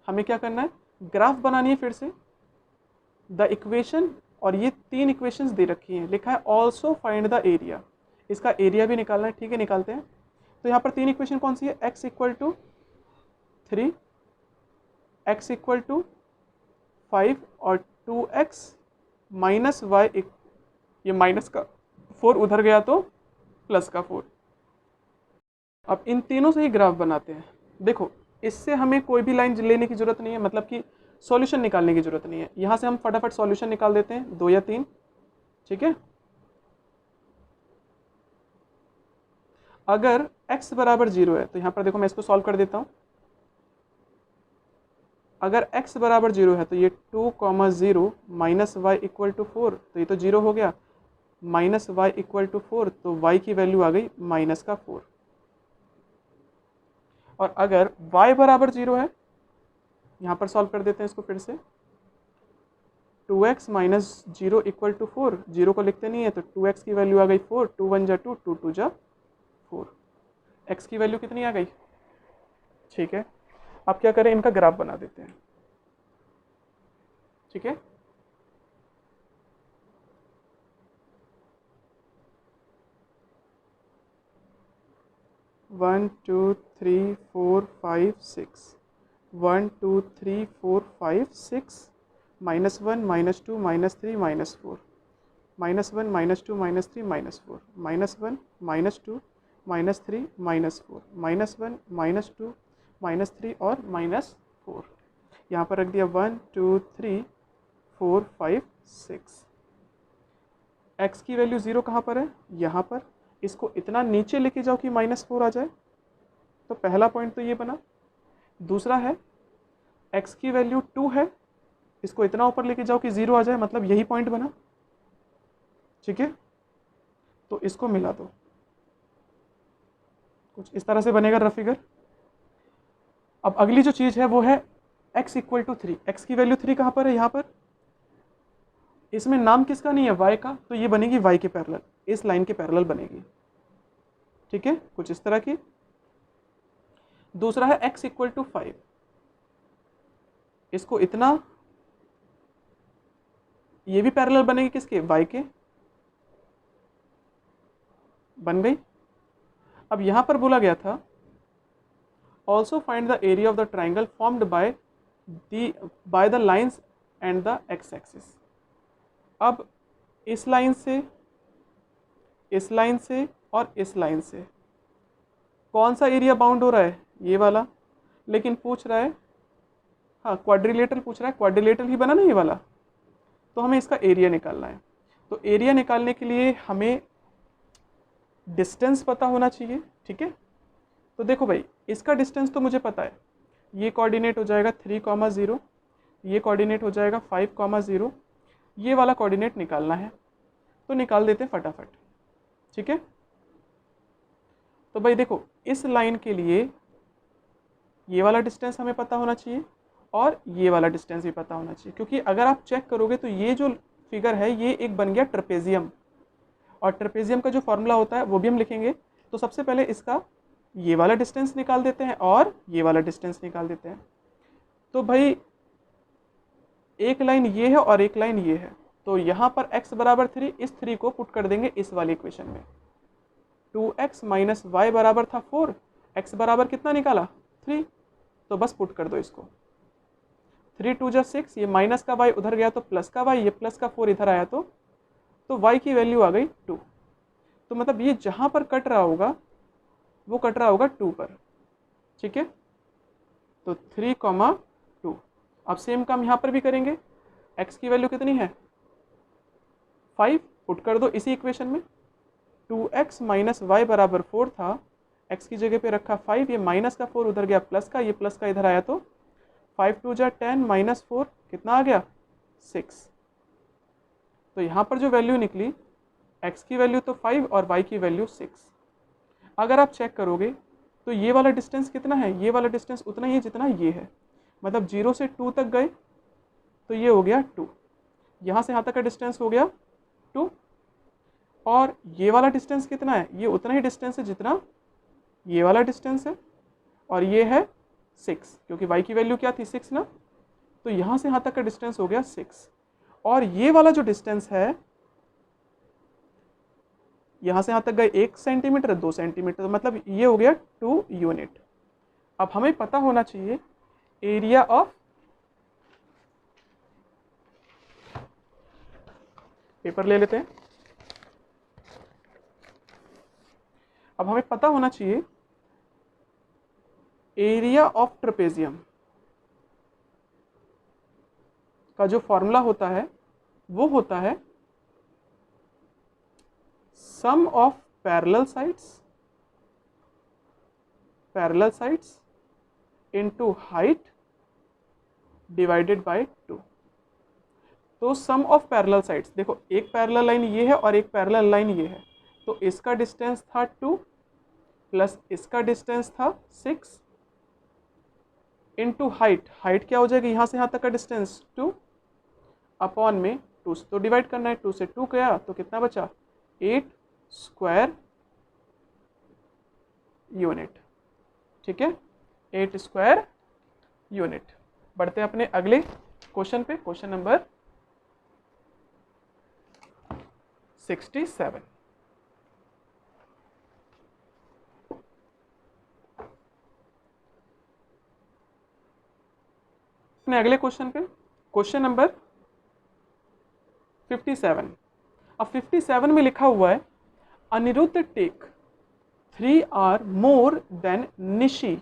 हमें क्या करना है, ग्राफ बनानी है फिर से द इक्वेशन, और ये 3 इक्वेशंस दे रखी हैं, लिखा है ऑल्सो फाइंड द एरिया। इसका एरिया भी निकालना है। ठीक है, निकालते हैं। तो यहाँ पर 3 इक्वेशन कौन सी है, x equal to 3, x equal to 5 और 2x माइनस वाई, ये माइनस का 4 उधर गया तो प्लस का 4। अब इन तीनों से ही ग्राफ बनाते हैं। देखो इससे हमें कोई भी लाइन लेने की जरूरत नहीं है, मतलब कि सॉल्यूशन निकालने की जरूरत नहीं है। यहाँ से हम फटाफट सॉल्यूशन निकाल देते हैं, 2 या 3। ठीक है, अगर x बराबर 0 है तो यहाँ पर देखो मैं इसको सॉल्व कर देता हूँ। अगर x बराबर 0 है तो ये 2, 0 माइनस वाई इक्वल टू 4, तो ये तो 0 हो गया, माइनस वाई इक्वल टू 4, तो y की वैल्यू आ गई माइनस का 4। और अगर y बराबर 0 है, यहाँ पर सॉल्व कर देते हैं इसको फिर से। 2x माइनस 0 इक्वल टू 4, 0 को लिखते नहीं है तो 2x की वैल्यू आ गई 4, 2 1 जा 2, 2 2 जा 4। x की वैल्यू कितनी आ गई। ठीक है, अब क्या करें, इनका ग्राफ बना देते हैं। ठीक है, one two three four five six, 1 2 3 4 5 6, -1 -2 -3 -4, -1 -2 -3 -4, -1 -2 -3 -4, -1 -2 -3 और -4। यहाँ पर रख दिया 1 2 3 4 5 6। x की वैल्यू 0 कहाँ पर है, यहाँ पर। इसको इतना नीचे लेके जाओ कि -4 आ जाए, तो पहला पॉइंट तो ये बना। दूसरा है x की वैल्यू 2 है, इसको इतना ऊपर लेके जाओ कि 0 आ जाए, मतलब यही पॉइंट बना। ठीक है, तो इसको मिला दो, कुछ इस तरह से बनेगा रफ फिगर। अब अगली जो चीज़ है वो है x इक्वल टू 3। x की वैल्यू 3 कहाँ पर है, यहाँ पर। इसमें नाम किसका नहीं है, y का, तो ये बनेगी y के पैरेलल, इस लाइन के पैरेलल बनेगी। ठीक है, कुछ इस तरह की। दूसरा है x इक्वल टू 5, इसको इतना, ये भी पैरेलल बनेगी किसके, y के, बन गई। अब यहां पर बोला गया था also find the area of the triangle formed by the lines and the x axis. अब इस लाइन से, इस लाइन से और इस लाइन से कौन सा एरिया बाउंड हो रहा है, ये वाला। लेकिन पूछ रहा है, हाँ क्वाड्रिलेटरल पूछ रहा है, क्वाड्रिलेटरल ही बना ना ये वाला, तो हमें इसका एरिया निकालना है। तो एरिया निकालने के लिए हमें डिस्टेंस पता होना चाहिए। ठीक है, तो देखो भाई इसका डिस्टेंस तो मुझे पता है, ये कोऑर्डिनेट हो जाएगा 3, 0, ये कोऑर्डिनेट हो जाएगा 5, 0, ये वाला कोऑर्डिनेट निकालना है, तो निकाल देते हैं फटाफट। ठीक है, तो भाई देखो इस लाइन के लिए ये वाला डिस्टेंस हमें पता होना चाहिए और ये वाला डिस्टेंस भी पता होना चाहिए, क्योंकि अगर आप चेक करोगे तो ये जो फिगर है ये एक बन गया ट्रेपेजियम। और ट्रेपेजियम का जो फॉर्मूला होता है वो भी हम लिखेंगे। तो सबसे पहले इसका ये वाला डिस्टेंस निकाल देते हैं और ये वाला डिस्टेंस निकाल देते हैं। तो भाई एक लाइन ये है और एक लाइन ये है, तो यहाँ पर x बराबर 3, इस 3 को पुट कर देंगे इस वाली इक्वेशन में। 2x माइनस वाई बराबर था 4, x बराबर कितना निकाला 3, तो बस पुट कर दो इसको। 3 2 जा 6, ये माइनस का y उधर गया तो प्लस का y, ये प्लस का 4 इधर आया तो y की वैल्यू आ गई 2। तो मतलब ये जहाँ पर कट रहा होगा वो कट रहा होगा 2 पर, ठीक है। तो 3, 2। अब सेम काम यहाँ पर भी करेंगे। x की वैल्यू कितनी है 5, पुट कर दो इसी इक्वेशन में। 2x माइनस वाई बराबर 4 था, x की जगह पे रखा 5, ये माइनस का 4 उधर गया प्लस का, ये प्लस का इधर आया तो 5 2 जा 10 माइनस 4 कितना आ गया 6। तो यहाँ पर जो वैल्यू निकली x की वैल्यू तो 5 और y की वैल्यू 6। अगर आप चेक करोगे तो ये वाला डिस्टेंस कितना है, ये वाला डिस्टेंस उतना ही है जितना ये है, मतलब 0 से 2 तक गए तो ये हो गया 2, यहाँ से यहाँ तक का डिस्टेंस हो गया 2, और ये वाला डिस्टेंस कितना है, ये उतना ही डिस्टेंस है जितना ये वाला डिस्टेंस है, और ये है 6 क्योंकि y की वैल्यू क्या थी 6 ना, तो यहाँ से यहाँ तक का डिस्टेंस हो गया 6। और ये वाला जो डिस्टेंस है यहाँ से यहाँ तक गए 1 सेंटीमीटर 2 सेंटीमीटर, मतलब ये हो गया 2 यूनिट। अब हमें पता होना चाहिए एरिया ऑफ, पेपर ले लेते हैं। अब हमें पता होना चाहिए एरिया ऑफ ट्रेपेजियम का जो फॉर्मूला होता है वो होता है sum of parallel sides into height divided by 2। तो सम ऑफ पैरेलल साइड्स, देखो एक पैरेलल लाइन ये है और एक पैरेलल लाइन ये है, तो इसका डिस्टेंस था 2 प्लस इसका डिस्टेंस था 6 इनटू हाइट क्या हो जाएगी यहाँ से यहाँ तक का डिस्टेंस 2 अपॉन में 2 से तो डिवाइड करना है, 2 से 2 गया तो कितना बचा 8 स्क्वायर यूनिट, ठीक है 8 स्क्वायर यूनिट। बढ़ते हैं अपने अगले क्वेश्चन पे, क्वेश्चन नंबर 67। अपने अगले क्वेश्चन पे, क्वेश्चन नंबर 57। अब 57 में लिखा हुआ है Anirudh take 3 hours more than Nishi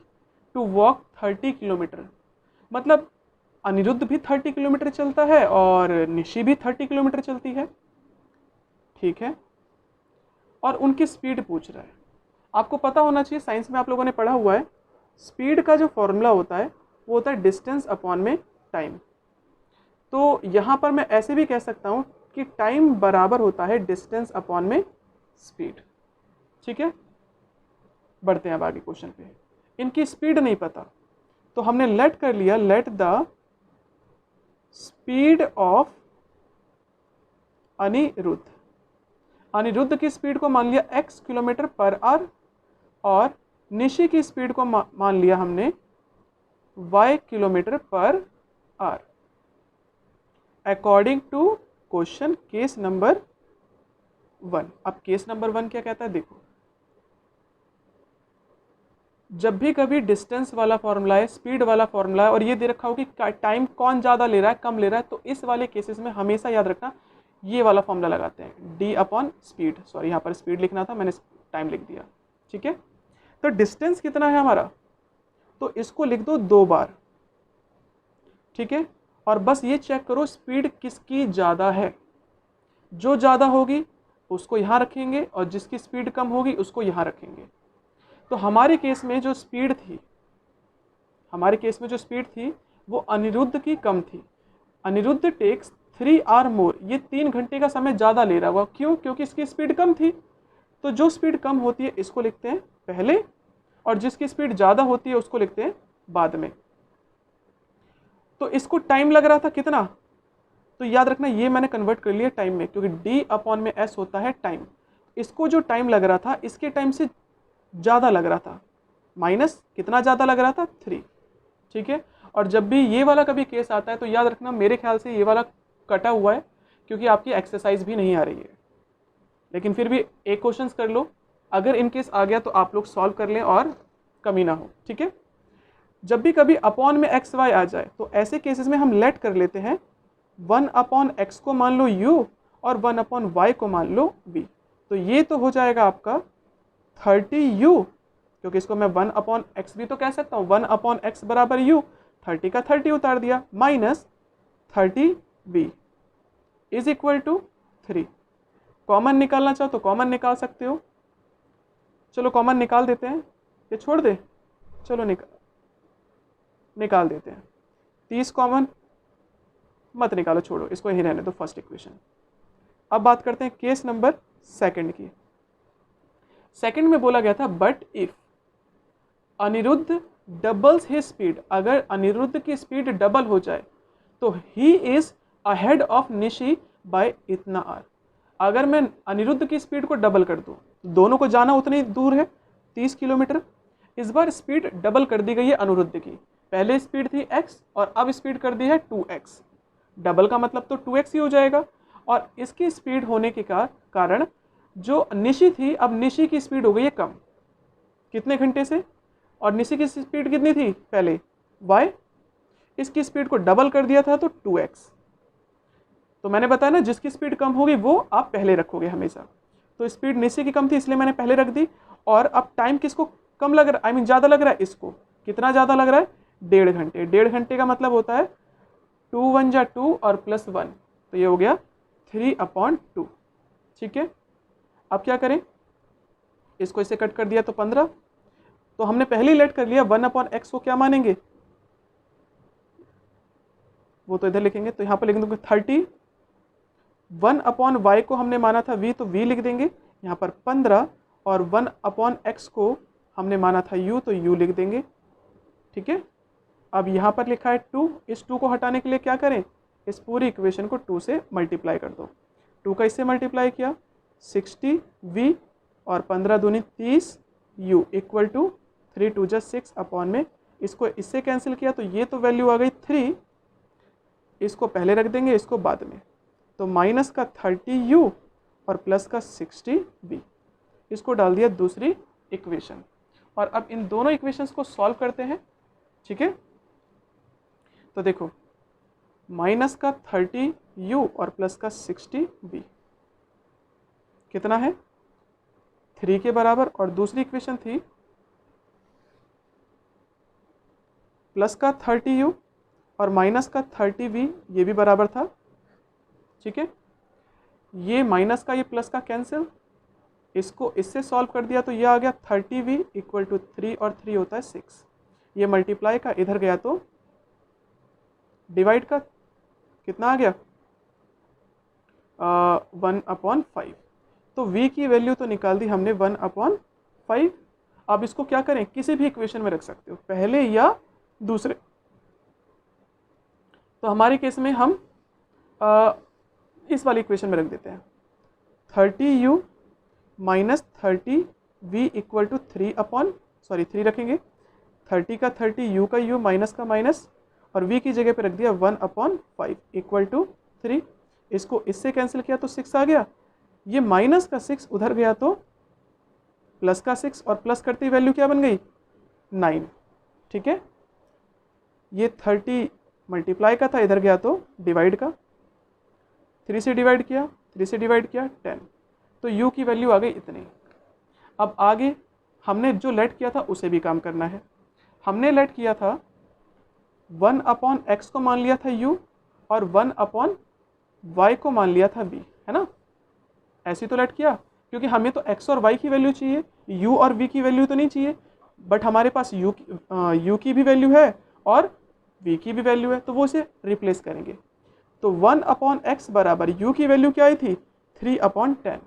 to walk 30 kilometre. मतलब अनिरुद्ध भी 30 किलोमीटर चलता है और निशी भी 30 किलोमीटर चलती है, ठीक है, और उनकी स्पीड पूछ रहा है। आपको पता होना चाहिए, साइंस में आप लोगों ने पढ़ा हुआ है, स्पीड का जो फॉर्मूला होता है वो होता है डिस्टेंस अपॉन में टाइम। तो यहाँ पर मैं ऐसे भी कह सकता हूँ कि टाइम बराबर होता है डिस्टेंस अपॉन में स्पीड, ठीक है। बढ़ते हैं अब आगे क्वेश्चन पे। इनकी स्पीड नहीं पता तो हमने लेट कर लिया, let the speed of Anirudh की स्पीड को मान लिया x किलोमीटर पर आवर और निशी की स्पीड को मान लिया हमने y kilometre per hour according to question case number 1। अब केस नंबर 1 क्या कहता है, देखो जब भी कभी डिस्टेंस वाला फॉर्मूला है, स्पीड वाला फॉर्मूला है और ये दे रखा हो कि टाइम कौन ज़्यादा ले रहा है कम ले रहा है, तो इस वाले केसेस में हमेशा याद रखना ये वाला फॉर्मूला लगाते हैं, डी अपॉन स्पीड। सॉरी यहाँ पर स्पीड लिखना था, मैंने टाइम लिख दिया, ठीक है। तो डिस्टेंस कितना है हमारा, तो इसको लिख दो 2 बार, ठीक है, और बस ये चेक करो स्पीड किसकी ज़्यादा है। जो ज़्यादा होगी उसको यहाँ रखेंगे और जिसकी स्पीड कम होगी उसको यहाँ रखेंगे। तो हमारे केस में जो स्पीड थी वो अनिरुद्ध की कम थी। अनिरुद्ध टेक्स 3 hours मोर, ये 3 घंटे का समय ज़्यादा ले रहा होगा, क्यों, क्योंकि इसकी स्पीड कम थी। तो जो स्पीड कम होती है इसको लिखते हैं पहले और जिसकी स्पीड ज़्यादा होती है उसको लिखते हैं बाद में। तो इसको टाइम लग रहा था कितना, तो याद रखना ये मैंने कन्वर्ट कर लिया टाइम में, क्योंकि डी अपॉन में एस होता है टाइम। इसको जो टाइम लग रहा था इसके टाइम से ज़्यादा लग रहा था, माइनस कितना ज़्यादा लग रहा था 3, ठीक है। और जब भी ये वाला कभी केस आता है तो याद रखना मेरे ख्याल से ये वाला कटा हुआ है क्योंकि आपकी एक्सरसाइज भी नहीं आ रही है, लेकिन फिर भी एक क्वेश्चन कर लो, अगर इन केस आ गया तो आप लोग सॉल्व कर लें और कमी ना हो, ठीक है। जब भी कभी अपॉन में एक्स वाई आ जाए तो ऐसे केसेस में हम लेट कर लेते हैं 1/x को मान लो u और 1/y को मान लो v। तो ये तो हो जाएगा आपका 30u, क्योंकि इसको मैं 1/x भी तो कह सकता हूँ, 1/x बराबर u, 30 का 30 उतार दिया, minus 30v is equal to 3। Common निकालना चाहो तो कॉमन निकाल सकते हो, चलो कॉमन निकाल देते हैं, ये छोड़ दे, चलो निकाल देते हैं। 30 कॉमन मत निकालो, छोड़ो इसको यही रहने दो, फर्स्ट इक्वेशन। अब बात करते हैं केस नंबर सेकंड की। सेकंड में बोला गया था but if Anirudh doubles his speed, अगर अनिरुद्ध की स्पीड डबल हो जाए तो he is ahead of Nishi by इतना आर। अगर मैं अनिरुद्ध की स्पीड को डबल कर दूं, दोनों को जाना उतनी दूर है 30 किलोमीटर, इस बार स्पीड डबल कर दी गई है अनिरुद्ध की, पहले स्पीड थी x और अब स्पीड कर दी है 2x, डबल का मतलब तो 2x ही हो जाएगा। और इसकी स्पीड होने के कारण जो निशी थी, अब निशी की स्पीड हो गई है कम, कितने घंटे से, और निशी की स्पीड कितनी थी पहले y, इसकी स्पीड को डबल कर दिया था तो 2x। तो मैंने बताया ना जिसकी स्पीड कम होगी वो आप पहले रखोगे हमेशा, तो स्पीड निशी की कम थी इसलिए मैंने पहले रख दी। और अब टाइम किसको कम लग रहा है, आई मीन ज़्यादा लग रहा है, इसको कितना ज़्यादा लग रहा है, 1.5 घंटे। 1.5 घंटे का मतलब होता है 2 1 जा 2 और प्लस 1, तो ये हो गया 3/2, ठीक है। अब क्या करें, इसको इसे कट कर दिया तो 15, तो हमने पहले ही लेट कर लिया 1/x को क्या मानेंगे, वो तो इधर लिखेंगे, तो यहाँ पर लिख दूंगे 30, 1/y को हमने माना था v, तो v लिख देंगे यहाँ पर 15, और 1/x को हमने माना था u, तो u लिख देंगे, ठीक है। अब यहाँ पर लिखा है 2, इस 2 को हटाने के लिए क्या करें, इस पूरी इक्वेशन को 2 से मल्टीप्लाई कर दो, 2 का इससे मल्टीप्लाई किया 60v और 15 दूनी 30 u इक्वल टू 3 2 जा 6 अपॉन में, इसको इससे कैंसिल किया तो ये तो वैल्यू आ गई 3, इसको पहले रख देंगे इसको बाद में, तो माइनस का 30u और प्लस का 60v, इसको डाल दिया दूसरी इक्वेशन। और अब इन दोनों इक्वेशंस को सॉल्व करते हैं, ठीक है। तो देखो माइनस का 30u और प्लस का 60v कितना है 3 के बराबर, और दूसरी इक्वेशन थी प्लस का 30u और माइनस का 30v, ये भी बराबर था, ठीक है। ये माइनस का ये प्लस का कैंसिल, इसको इससे सॉल्व कर दिया तो ये आ गया 30v इक्वल टू 3 और 3 होता है 6, ये मल्टीप्लाई का इधर गया तो डिवाइड का कितना आ गया 1/5, तो v की वैल्यू तो निकाल दी हमने 1/5। अब इसको क्या करें, किसी भी इक्वेशन में रख सकते हो, पहले या दूसरे, तो हमारे केस में हम इस वाली इक्वेशन में रख देते हैं 30u minus 30v equal to 3 रखेंगे, 30 का 30, u का u, माइनस का माइनस, और v की जगह पे रख दिया 1/5 इक्वल टू 3, इसको इससे कैंसिल किया तो 6 आ गया, ये माइनस का 6 उधर गया तो प्लस का 6, और प्लस करते ही वैल्यू क्या बन गई 9, ठीक है। ये 30 मल्टीप्लाई का था, इधर गया तो डिवाइड का, 3 से डिवाइड किया 10, तो u की वैल्यू आ गई इतनी। अब आगे हमने जो लेट किया था उसे भी काम करना है, हमने लेट किया था 1/x को मान लिया था u और 1/y को मान लिया था v, है ना, ऐसे तो लेट किया, क्योंकि हमें तो x और y की वैल्यू चाहिए, u और v की वैल्यू तो नहीं चाहिए, बट हमारे पास u की भी वैल्यू है और v की भी वैल्यू है, तो वो इसे रिप्लेस करेंगे। तो 1/x बराबर u की वैल्यू क्या आई थी 3/10,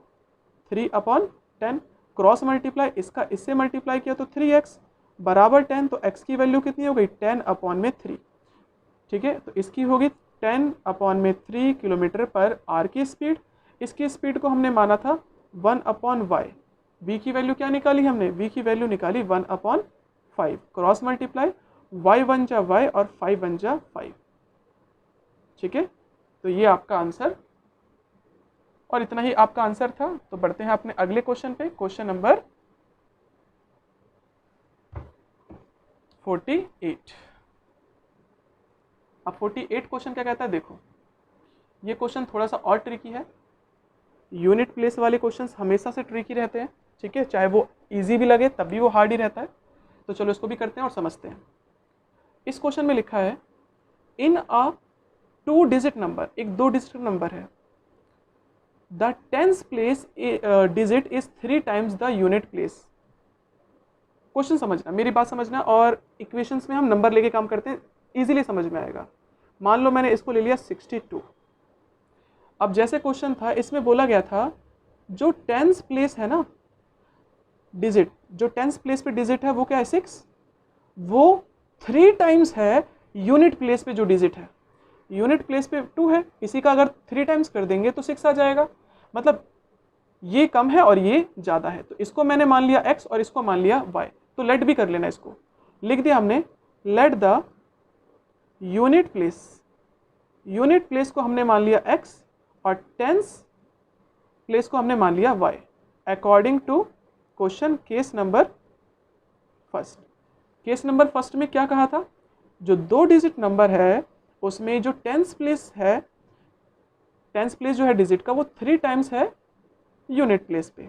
3/10 क्रॉस मल्टीप्लाई, इसका इससे मल्टीप्लाई किया तो 3x बराबर 10, तो x की वैल्यू कितनी हो गई 10/3, ठीक है। तो इसकी होगी 10/3 किलोमीटर पर आर की स्पीड, इसकी स्पीड को हमने माना था 1/y, v की वैल्यू क्या निकाली हमने, v की वैल्यू निकाली 1/5, क्रॉस मल्टीप्लाई, y 1 जा y और 5 1 जा 5। ठीक है, तो ये आपका आंसर, और इतना ही आपका आंसर था। तो बढ़ते हैं अपने अगले क्वेश्चन पे, क्वेश्चन नंबर 48। अब 48 क्वेश्चन क्या कहता है, देखो ये क्वेश्चन थोड़ा सा और ट्रिकी है। यूनिट प्लेस वाले क्वेश्चंस हमेशा से ट्रिकी रहते हैं, ठीक है, चाहे वो इजी भी लगे तब भी वो हार्ड ही रहता है। तो चलो इसको भी करते हैं और समझते हैं। इस क्वेश्चन में लिखा है इन अ 2 डिजिट नंबर, एक 2 डिजिट नंबर है, the tens place digit is 3 times the unit place. Question समझना, मेरी बात समझना, और इक्वेशंस में हम नंबर लेके काम करते हैं, इजीली समझ में आएगा। मान लो मैंने इसको ले लिया 62। अब जैसे क्वेश्चन था इसमें बोला गया था जो टेंस प्लेस है ना डिजिट, जो टेंस प्लेस पे डिजिट है वो क्या है 6, वो 3 टाइम्स है यूनिट प्लेस पे जो डिजिट है। यूनिट प्लेस पे 2 है, इसी का अगर 3 टाइम्स कर देंगे तो 6 आ जाएगा। मतलब ये कम है और ये ज़्यादा है, तो इसको मैंने मान लिया x और इसको मान लिया y। तो लेट भी कर लेना, इसको लिख दिया हमने, let the unit place, unit place को हमने मान लिया x और टेंस प्लेस को हमने मान लिया y, according to question case number first. Case number first में क्या कहा था, जो 2 डिजिट नंबर है उसमें जो टेंस प्लेस है, टेंस प्लेस जो है डिजिट का वो 3 टाइम्स है यूनिट प्लेस पे।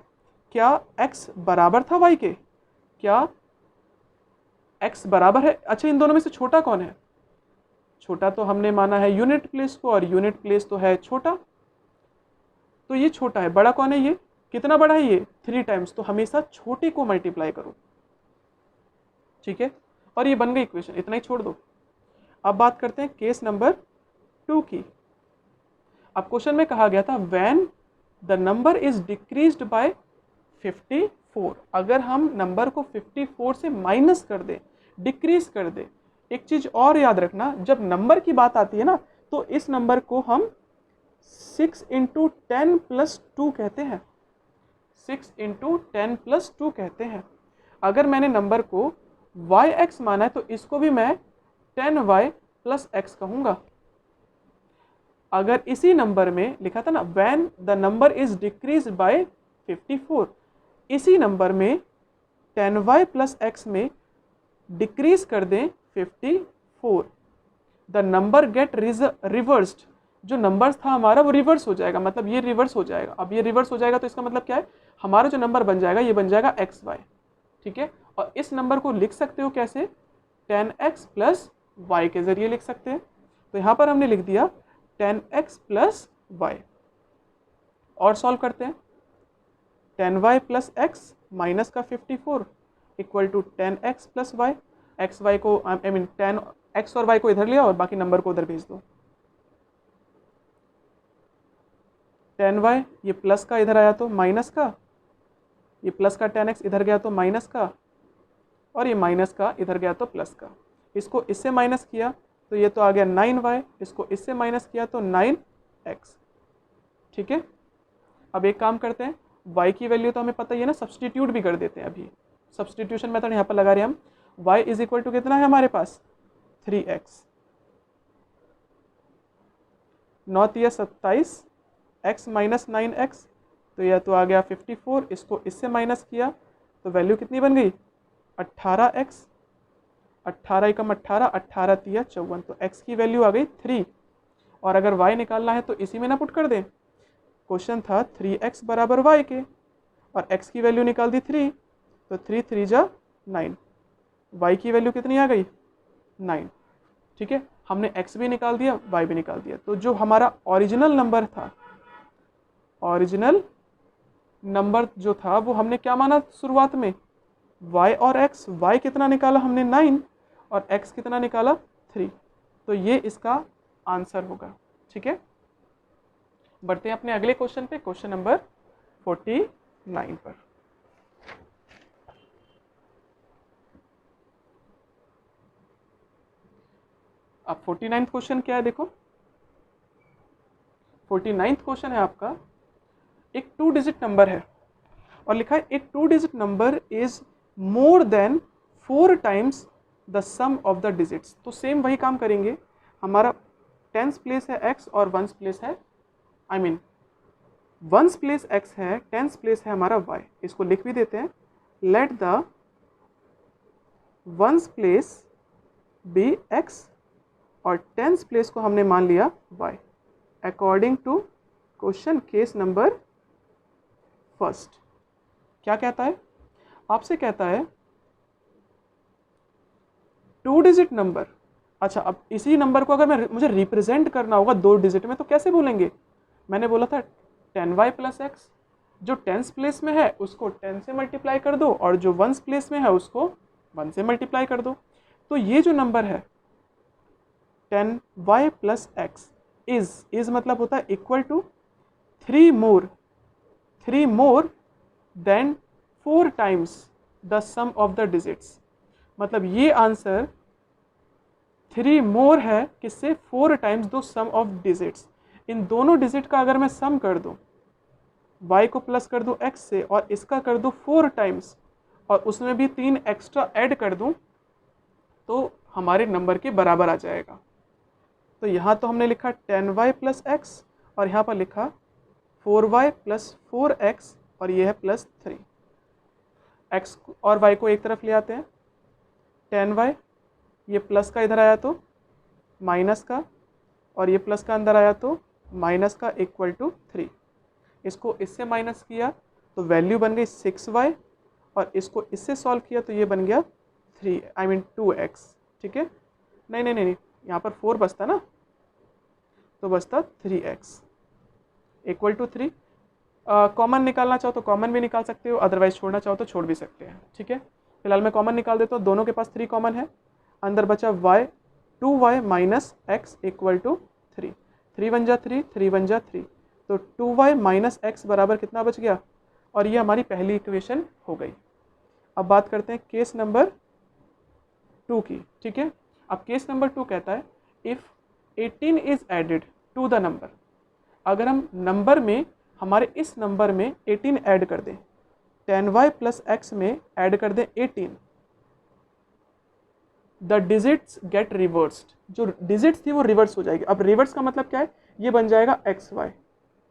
क्या x बराबर था y के, क्या x बराबर है, अच्छा इन दोनों में से छोटा कौन है, छोटा तो हमने माना है यूनिट प्लेस को, और यूनिट प्लेस तो है छोटा, तो ये छोटा है। बड़ा कौन है, ये कितना बड़ा है, ये 3 टाइम्स, तो हमेशा छोटे को मल्टीप्लाई करो। ठीक है, और ये बन गई इक्वेशन, इतना ही छोड़ दो। अब बात करते हैं केस नंबर 2 की। अब क्वेश्चन में कहा गया था when the number is decreased bye 54, अगर हम नंबर को 54 से माइनस कर दे, डिक्रीज कर दे। एक चीज और याद रखना, जब नंबर की बात आती है ना, तो इस नंबर को हम 6 × 10 + 2 कहते हैं, 6 × 10 + 2 कहते हैं। अगर मैंने नंबर को yx माना है तो इसको भी मैं 10y + x कहूँगा। अगर इसी नंबर में लिखा था ना when the number is decrease by 54, इसी नंबर में 10y + x में डिक्रीज कर दें 54, द नंबर गेट रिवर्स्ड, जो नंबर था हमारा वो रिवर्स हो जाएगा, मतलब ये रिवर्स हो जाएगा। अब ये रिवर्स हो जाएगा तो इसका मतलब क्या है, हमारा जो नंबर बन जाएगा ये बन जाएगा xy। ठीक है, और इस नंबर को लिख सकते हो कैसे, 10x + y के जरिए लिख सकते हैं। तो यहाँ पर हमने लिख दिया 10x + y, और सॉल्व करते हैं। 10y + x माइनस का 54 equal to 10x + y, x y को आई मीन 10x और y को इधर लिया और बाकी नंबर को उधर भेज दो। 10y ये प्लस का इधर आया तो माइनस का, ये प्लस का 10x इधर गया तो माइनस का, और ये माइनस का इधर गया तो प्लस का। इसको इससे माइनस किया तो ये तो आ गया 9y, इसको इससे माइनस किया तो 9x। ठीक है, अब एक काम करते हैं, y की वैल्यू तो हमें पता ही है ना, सब्सटीट्यूट भी कर देते हैं। अभी सब्सटीट्यूशन मेथड यहाँ पर लगा रहे हैं हम। y इज इक्वल टू कितना है हमारे पास 3x, 9 × 27, x - 9x, तो यह तो आ गया 54, इसको इससे माइनस किया तो वैल्यू कितनी बन गई 18x, 18 × 18, 18 × 3 = 54, तो x की वैल्यू आ गई 3। और अगर y निकालना है तो इसी में ना पुट कर दें, क्वेश्चन था 3x = y के, और x की वैल्यू निकाल दी 3, तो 3 3 जा 9, y की वैल्यू कितनी आ गई 9। ठीक है, हमने x भी निकाल दिया, y भी निकाल दिया। तो जो हमारा ओरिजिनल नंबर था, ओरिजिनल नंबर जो था वो हमने क्या माना शुरुआत में, y और x, y कितना निकाला हमने 9 और x कितना निकाला 3, तो ये इसका आंसर होगा। ठीक है, बढ़ते हैं अपने अगले क्वेश्चन पे, क्वेश्चन नंबर 49 पर। अब 49th क्वेश्चन क्या है, देखो 49th क्वेश्चन है आपका, एक 2 डिजिट नंबर है और लिखा है एक 2 digit number is more than 4 times the sum of the digits. तो सेम वही काम करेंगे, हमारा टेंस प्लेस है x और वंस प्लेस है, I mean ones place x है, टेंस प्लेस है हमारा y। इसको लिख भी देते हैं, let the ones place be x और टेंस प्लेस को हमने मान लिया y according to question case number first. क्या कहता है, आपसे कहता है 2 डिजिट नंबर। अच्छा, अब इसी नंबर को अगर मुझे रिप्रेजेंट करना होगा 2 डिजिट में तो कैसे बोलेंगे, मैंने बोला था 10y प्लस एक्स, जो टेंस प्लेस में है उसको 10 से मल्टीप्लाई कर दो और जो वंस प्लेस में है उसको 1 से मल्टीप्लाई कर दो। तो ये जो नंबर है 10y प्लस एक्स इज मतलब होता है equal to 3 more than 4 times the sum of the digits. मतलब ये आंसर 3 मोर है किससे, 4 टाइम्स दो सम ऑफ डिजिट्स। इन दोनों डिजिट का अगर मैं सम कर दूं, y को प्लस कर दूं x से और इसका कर दूं 4 टाइम्स और उसमें भी 3 एक्स्ट्रा ऐड कर दूं, तो हमारे नंबर के बराबर आ जाएगा। तो यहाँ तो हमने लिखा 10y प्लस एक्स और यहाँ पर लिखा 4y प्लस 4x और ये है प्लस 3। x और y को एक तरफ ले आते हैं, 10y ये प्लस का इधर आया तो माइनस का और ये प्लस का अंदर आया तो माइनस का इक्वल टू 3। इसको इससे माइनस किया तो वैल्यू बन गई 6y और इसको इससे सॉल्व किया तो ये बन गया 2x। ठीक है, नहीं, यहाँ पर 4 बचता ना, तो बचता 3x इक्वल टू 3। कॉमन निकालना चाहो तो कॉमन भी निकाल सकते हो, अदरवाइज छोड़ना चाहो तो छोड़ भी सकते हैं। ठीक है, फिलहाल मैं कॉमन निकाल देता हूँ, दोनों के पास 3 कॉमन है, अंदर बचा y 2y minus x equal to 3। 3 1 जा 3, 3 1 जा 3, तो 2y माइनस एक्स बराबर कितना बच गया, और ये हमारी पहली इक्वेशन हो गई। अब बात करते हैं केस नंबर 2 की। ठीक है, अब केस नंबर 2 कहता है if 18 is added to the number. अगर हम नंबर में हमारे इस नंबर में 18 ऐड कर दें, 10y प्लस एक्स में ऐड कर दें 18, द डिजिट्स गेट रिवर्स्ड। जो डिजिट्स थी वो रिवर्स हो जाएगी। अब रिवर्स का मतलब क्या है, ये बन जाएगा xy,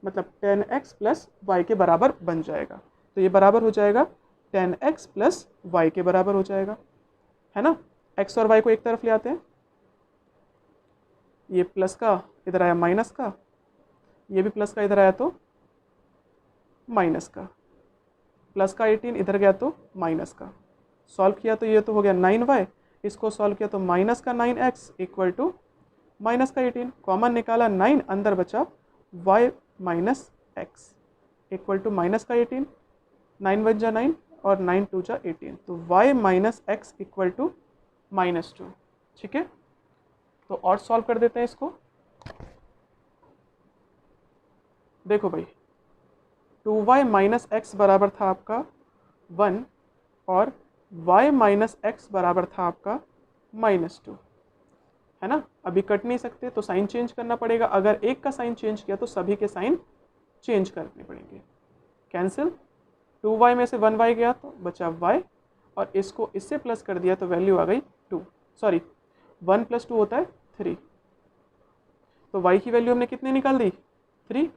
मतलब 10x प्लस y के बराबर बन जाएगा। तो ये बराबर हो जाएगा 10x प्लस y के बराबर हो जाएगा, है ना। x और y को एक तरफ ले आते हैं, ये प्लस का इधर आया माइनस का, ये भी प्लस का इधर आया तो माइनस का, प्लस का 18 इधर गया तो माइनस का। सॉल्व किया तो ये तो हो गया 9y, इसको सॉल्व किया तो माइनस का 9x इक्वल टू माइनस का 18। कॉमन निकाला 9, अंदर बचा y minus x equal to minus का 18। 9 1 जा 9 और 9 2 जा 18, तो y minus x equal to -2। ठीक है, तो और सॉल्व कर देते हैं इसको। देखो भाई, 2y माइनस एक्स बराबर था आपका 1 और y माइनस एक्स बराबर था आपका -2, है ना। अभी कट नहीं सकते तो साइन चेंज करना पड़ेगा। अगर एक का साइन चेंज किया तो सभी के साइन चेंज करने पड़ेंगे। कैंसिल, 2y में से 1y गया तो बचा y और इसको इससे प्लस कर दिया तो वैल्यू आ गई 2, सॉरी 1 + 2 होता है 3। तो y की वैल्यू हमने कितनी निकाल दी, 3।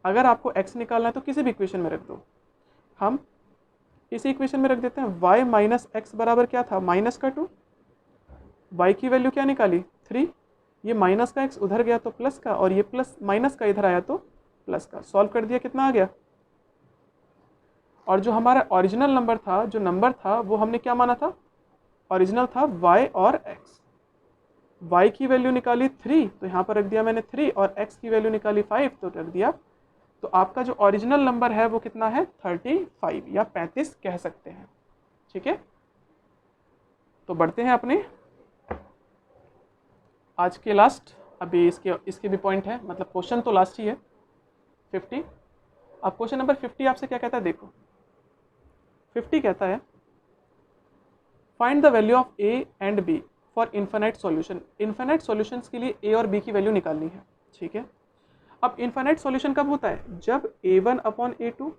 अगर आपको x निकालना है तो किसी भी इक्वेशन में रख दो, हम इसी इक्वेशन में रख देते हैं। y माइनस एक्स बराबर क्या था, माइनस का 2। y की वैल्यू क्या निकाली, 3। ये माइनस का x उधर गया तो प्लस का, और ये प्लस माइनस का इधर आया तो प्लस का। सॉल्व कर दिया, कितना आ गया। और जो हमारा ओरिजिनल नंबर था, जो नंबर था वो हमने क्या माना था, ओरिजिनल था y और x। y की वैल्यू निकाली 3 तो यहाँ पर रख दिया मैंने 3, और x की वैल्यू निकाली 5 तो रख दिया। तो आपका जो ओरिजिनल नंबर है वो कितना है, 35 या 35 कह सकते हैं। ठीक है, तो बढ़ते हैं अपने आज के लास्ट। अभी इसके भी पॉइंट है, मतलब क्वेश्चन तो लास्ट ही है 50। अब क्वेश्चन नंबर 50 आपसे क्या कहता है, देखो 50 कहता है find the value of a and b for infinite solution. Infinite solutions के लिए a और b की वैल्यू निकालनी है। ठीक है, अब इन्फाइनाइट सॉल्यूशन कब होता है? जब a1/a2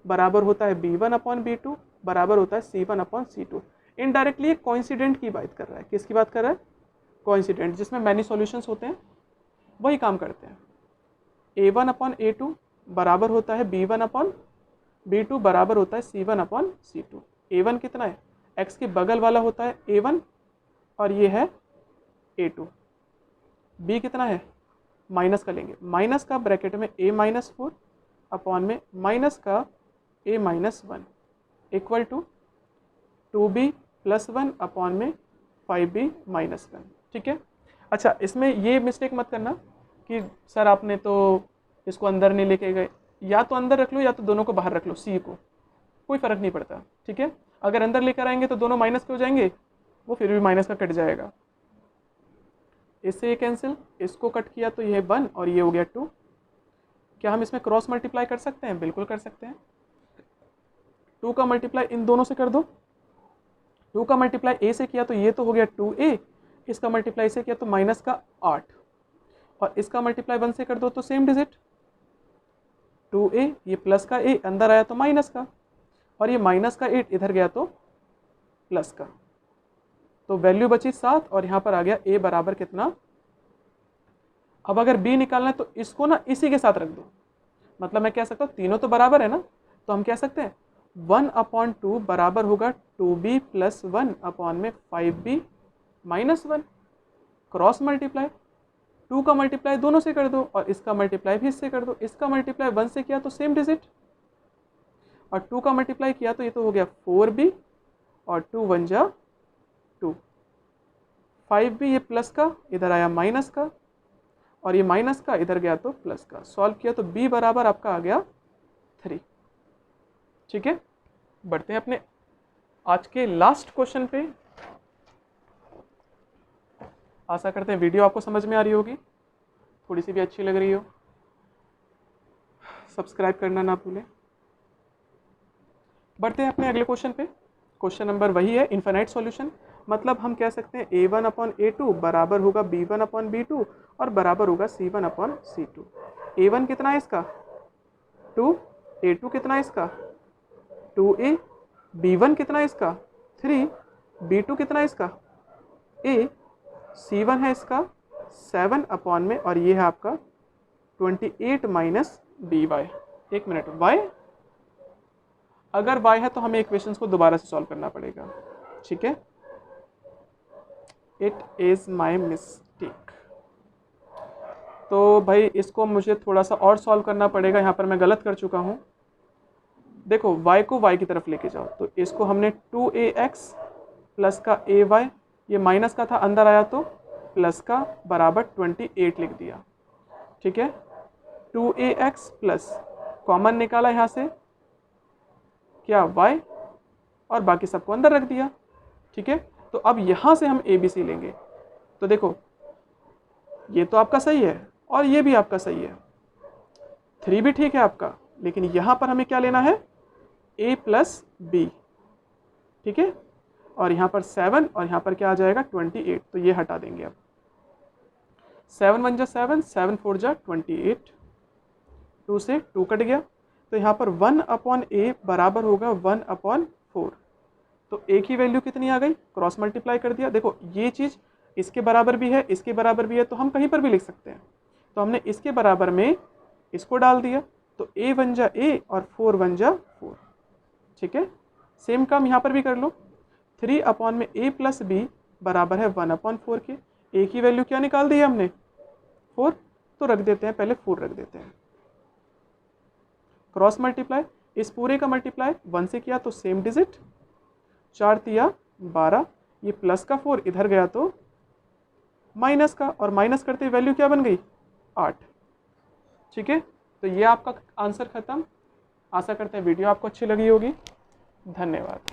बराबर होता है b1/b2 बराबर होता है c1/c2। इनडायरेक्टली एक कोइंसिडेंट की बात कर रहा है। किसकी बात कर रहा है? कोइंसिडेंट, जिसमें मैनी सॉल्यूशंस होते हैं, वही काम करते हैं। a1/a2 बराबर होता है b1/b2 बराबर होता है c1/c2। a1 कितना है? x के बगल वाला होता है a1 और ये है a2। b कितना है? माइनस का लेंगे, माइनस का ब्रैकेट में a-4 अपॉन में माइनस का a-1 equal to 2b+1 upon में 5b-1। ठीक है। अच्छा, इसमें ये मिस्टेक मत करना कि सर आपने तो इसको अंदर नहीं लेके गए। या तो अंदर रख लो या तो दोनों को बाहर रख लो, सी को, कोई फर्क नहीं पड़ता। ठीक है। अगर अंदर लेकर आएंगे तो दोनों माइनस के हो जाएंगे, वो फिर भी माइनस का कट जाएगा। इससे ये कैंसिल, इसको कट किया तो ये 1 और ये हो गया 2। क्या हम इसमें क्रॉस मल्टीप्लाई कर सकते हैं? बिल्कुल कर सकते हैं। 2 का मल्टीप्लाई इन दोनों से कर दो। 2 का मल्टीप्लाई a से किया तो ये तो हो गया 2a, इसका मल्टीप्लाई से किया तो माइनस का 8 और इसका मल्टीप्लाई 1 से कर दो तो सेम डिजिट 2a, ये प्लस का a अंदर आया तो माइनस का, और ये माइनस का 8 इधर गया तो प्लस का, तो वैल्यू बची 7 और यहाँ पर आ गया a बराबर कितना। अब अगर b निकालना है तो इसको ना इसी के साथ रख दो, मतलब मैं कह सकता हूँ तीनों तो बराबर है ना, तो हम कह सकते हैं 1/2 बराबर होगा 2b+1 अपॉन में 5b-1। क्रॉस मल्टीप्लाई, 2 का मल्टीप्लाई दोनों से कर दो और इसका मल्टीप्लाई भी इससे कर दो। इसका मल्टीप्लाई 1 से किया तो सेम डिजिट, और 2 का मल्टीप्लाई किया तो ये तो हो गया 4b और 2 1 जा 2, 5b ये प्लस का इधर आया माइनस का, और ये माइनस का इधर गया तो प्लस का। सॉल्व किया तो b बराबर आपका आ गया 3। ठीक है। बढ़ते हैं अपने आज के लास्ट क्वेश्चन पे। आशा करते हैं वीडियो आपको समझ में आ रही होगी, थोड़ी सी भी अच्छी लग रही हो। सब्सक्राइब करना ना भूलें। बढ़ते हैं अपने अगले क्वेश्चन पे। क्वेश्चन नंबर वही है, इनफाइनाइट सॉल्यूशन। मतलब हम कह सकते हैं a1/a2 बराबर होगा b1/b2 और बराबर होगा c1/c2। a1 कितना है इसका? 2, a2 कितना है इसका? 2a, b1 कितना है इसका? 3, b2 कितना है इसका? a, c1 है इसका 7 अपॉन में, और ये है आपका 28 माइनस by। एक मिनट, y, अगर y है तो हमें इक्वेशंस को दोबारा से सॉल्व करना पड़ेगा। ठीक है, इट इज़ माई मिस्टेक। तो भाई इसको मुझे थोड़ा सा और सॉल्व करना पड़ेगा, यहाँ पर मैं गलत कर चुका हूँ। देखो y को y की तरफ लेके जाओ, तो इसको हमने 2ax प्लस का ay, ये माइनस का था अंदर आया तो प्लस का बराबर 28 लिख दिया। ठीक है, 2ax प्लस कॉमन निकाला यहाँ से क्या y, और बाकी सबको अंदर रख दिया। ठीक है, तो अब यहाँ से हम ABC लेंगे, तो देखो ये तो आपका सही है और ये भी आपका सही है, 3 भी ठीक है आपका, लेकिन यहाँ पर हमें क्या लेना है? a plus b। ठीक है, और यहाँ पर 7 और यहाँ पर क्या आ जाएगा 28, तो ये हटा देंगे। अब 7 1 जा 7, 7 4 जा 28, 2 से 2 कट गया, तो यहाँ पर 1/a बराबर होगा 1/4। तो a की वैल्यू कितनी आ गई? क्रॉस मल्टीप्लाई कर दिया। देखो ये चीज़ इसके बराबर भी है, इसके बराबर भी है, तो हम कहीं पर भी लिख सकते हैं। तो हमने इसके बराबर में इसको डाल दिया, तो a 1 जा a और 4 1 जा 4। ठीक है, सेम काम यहाँ पर भी कर लो। 3 अपॉन में a प्लस b बराबर है 1/4 के। a की वैल्यू क्या निकाल दी है हमने? 4, तो रख देते हैं, पहले 4 रख देते हैं। क्रॉस मल्टीप्लाई, इस पूरे का मल्टीप्लाई 1 से किया तो सेम डिजिट, 4 तिया 12, ये प्लस का 4 इधर गया तो माइनस का, और माइनस करते वैल्यू क्या बन गई? 8। ठीक है, तो ये आपका आंसर खत्म। आशा करते हैं वीडियो आपको अच्छी लगी होगी। धन्यवाद।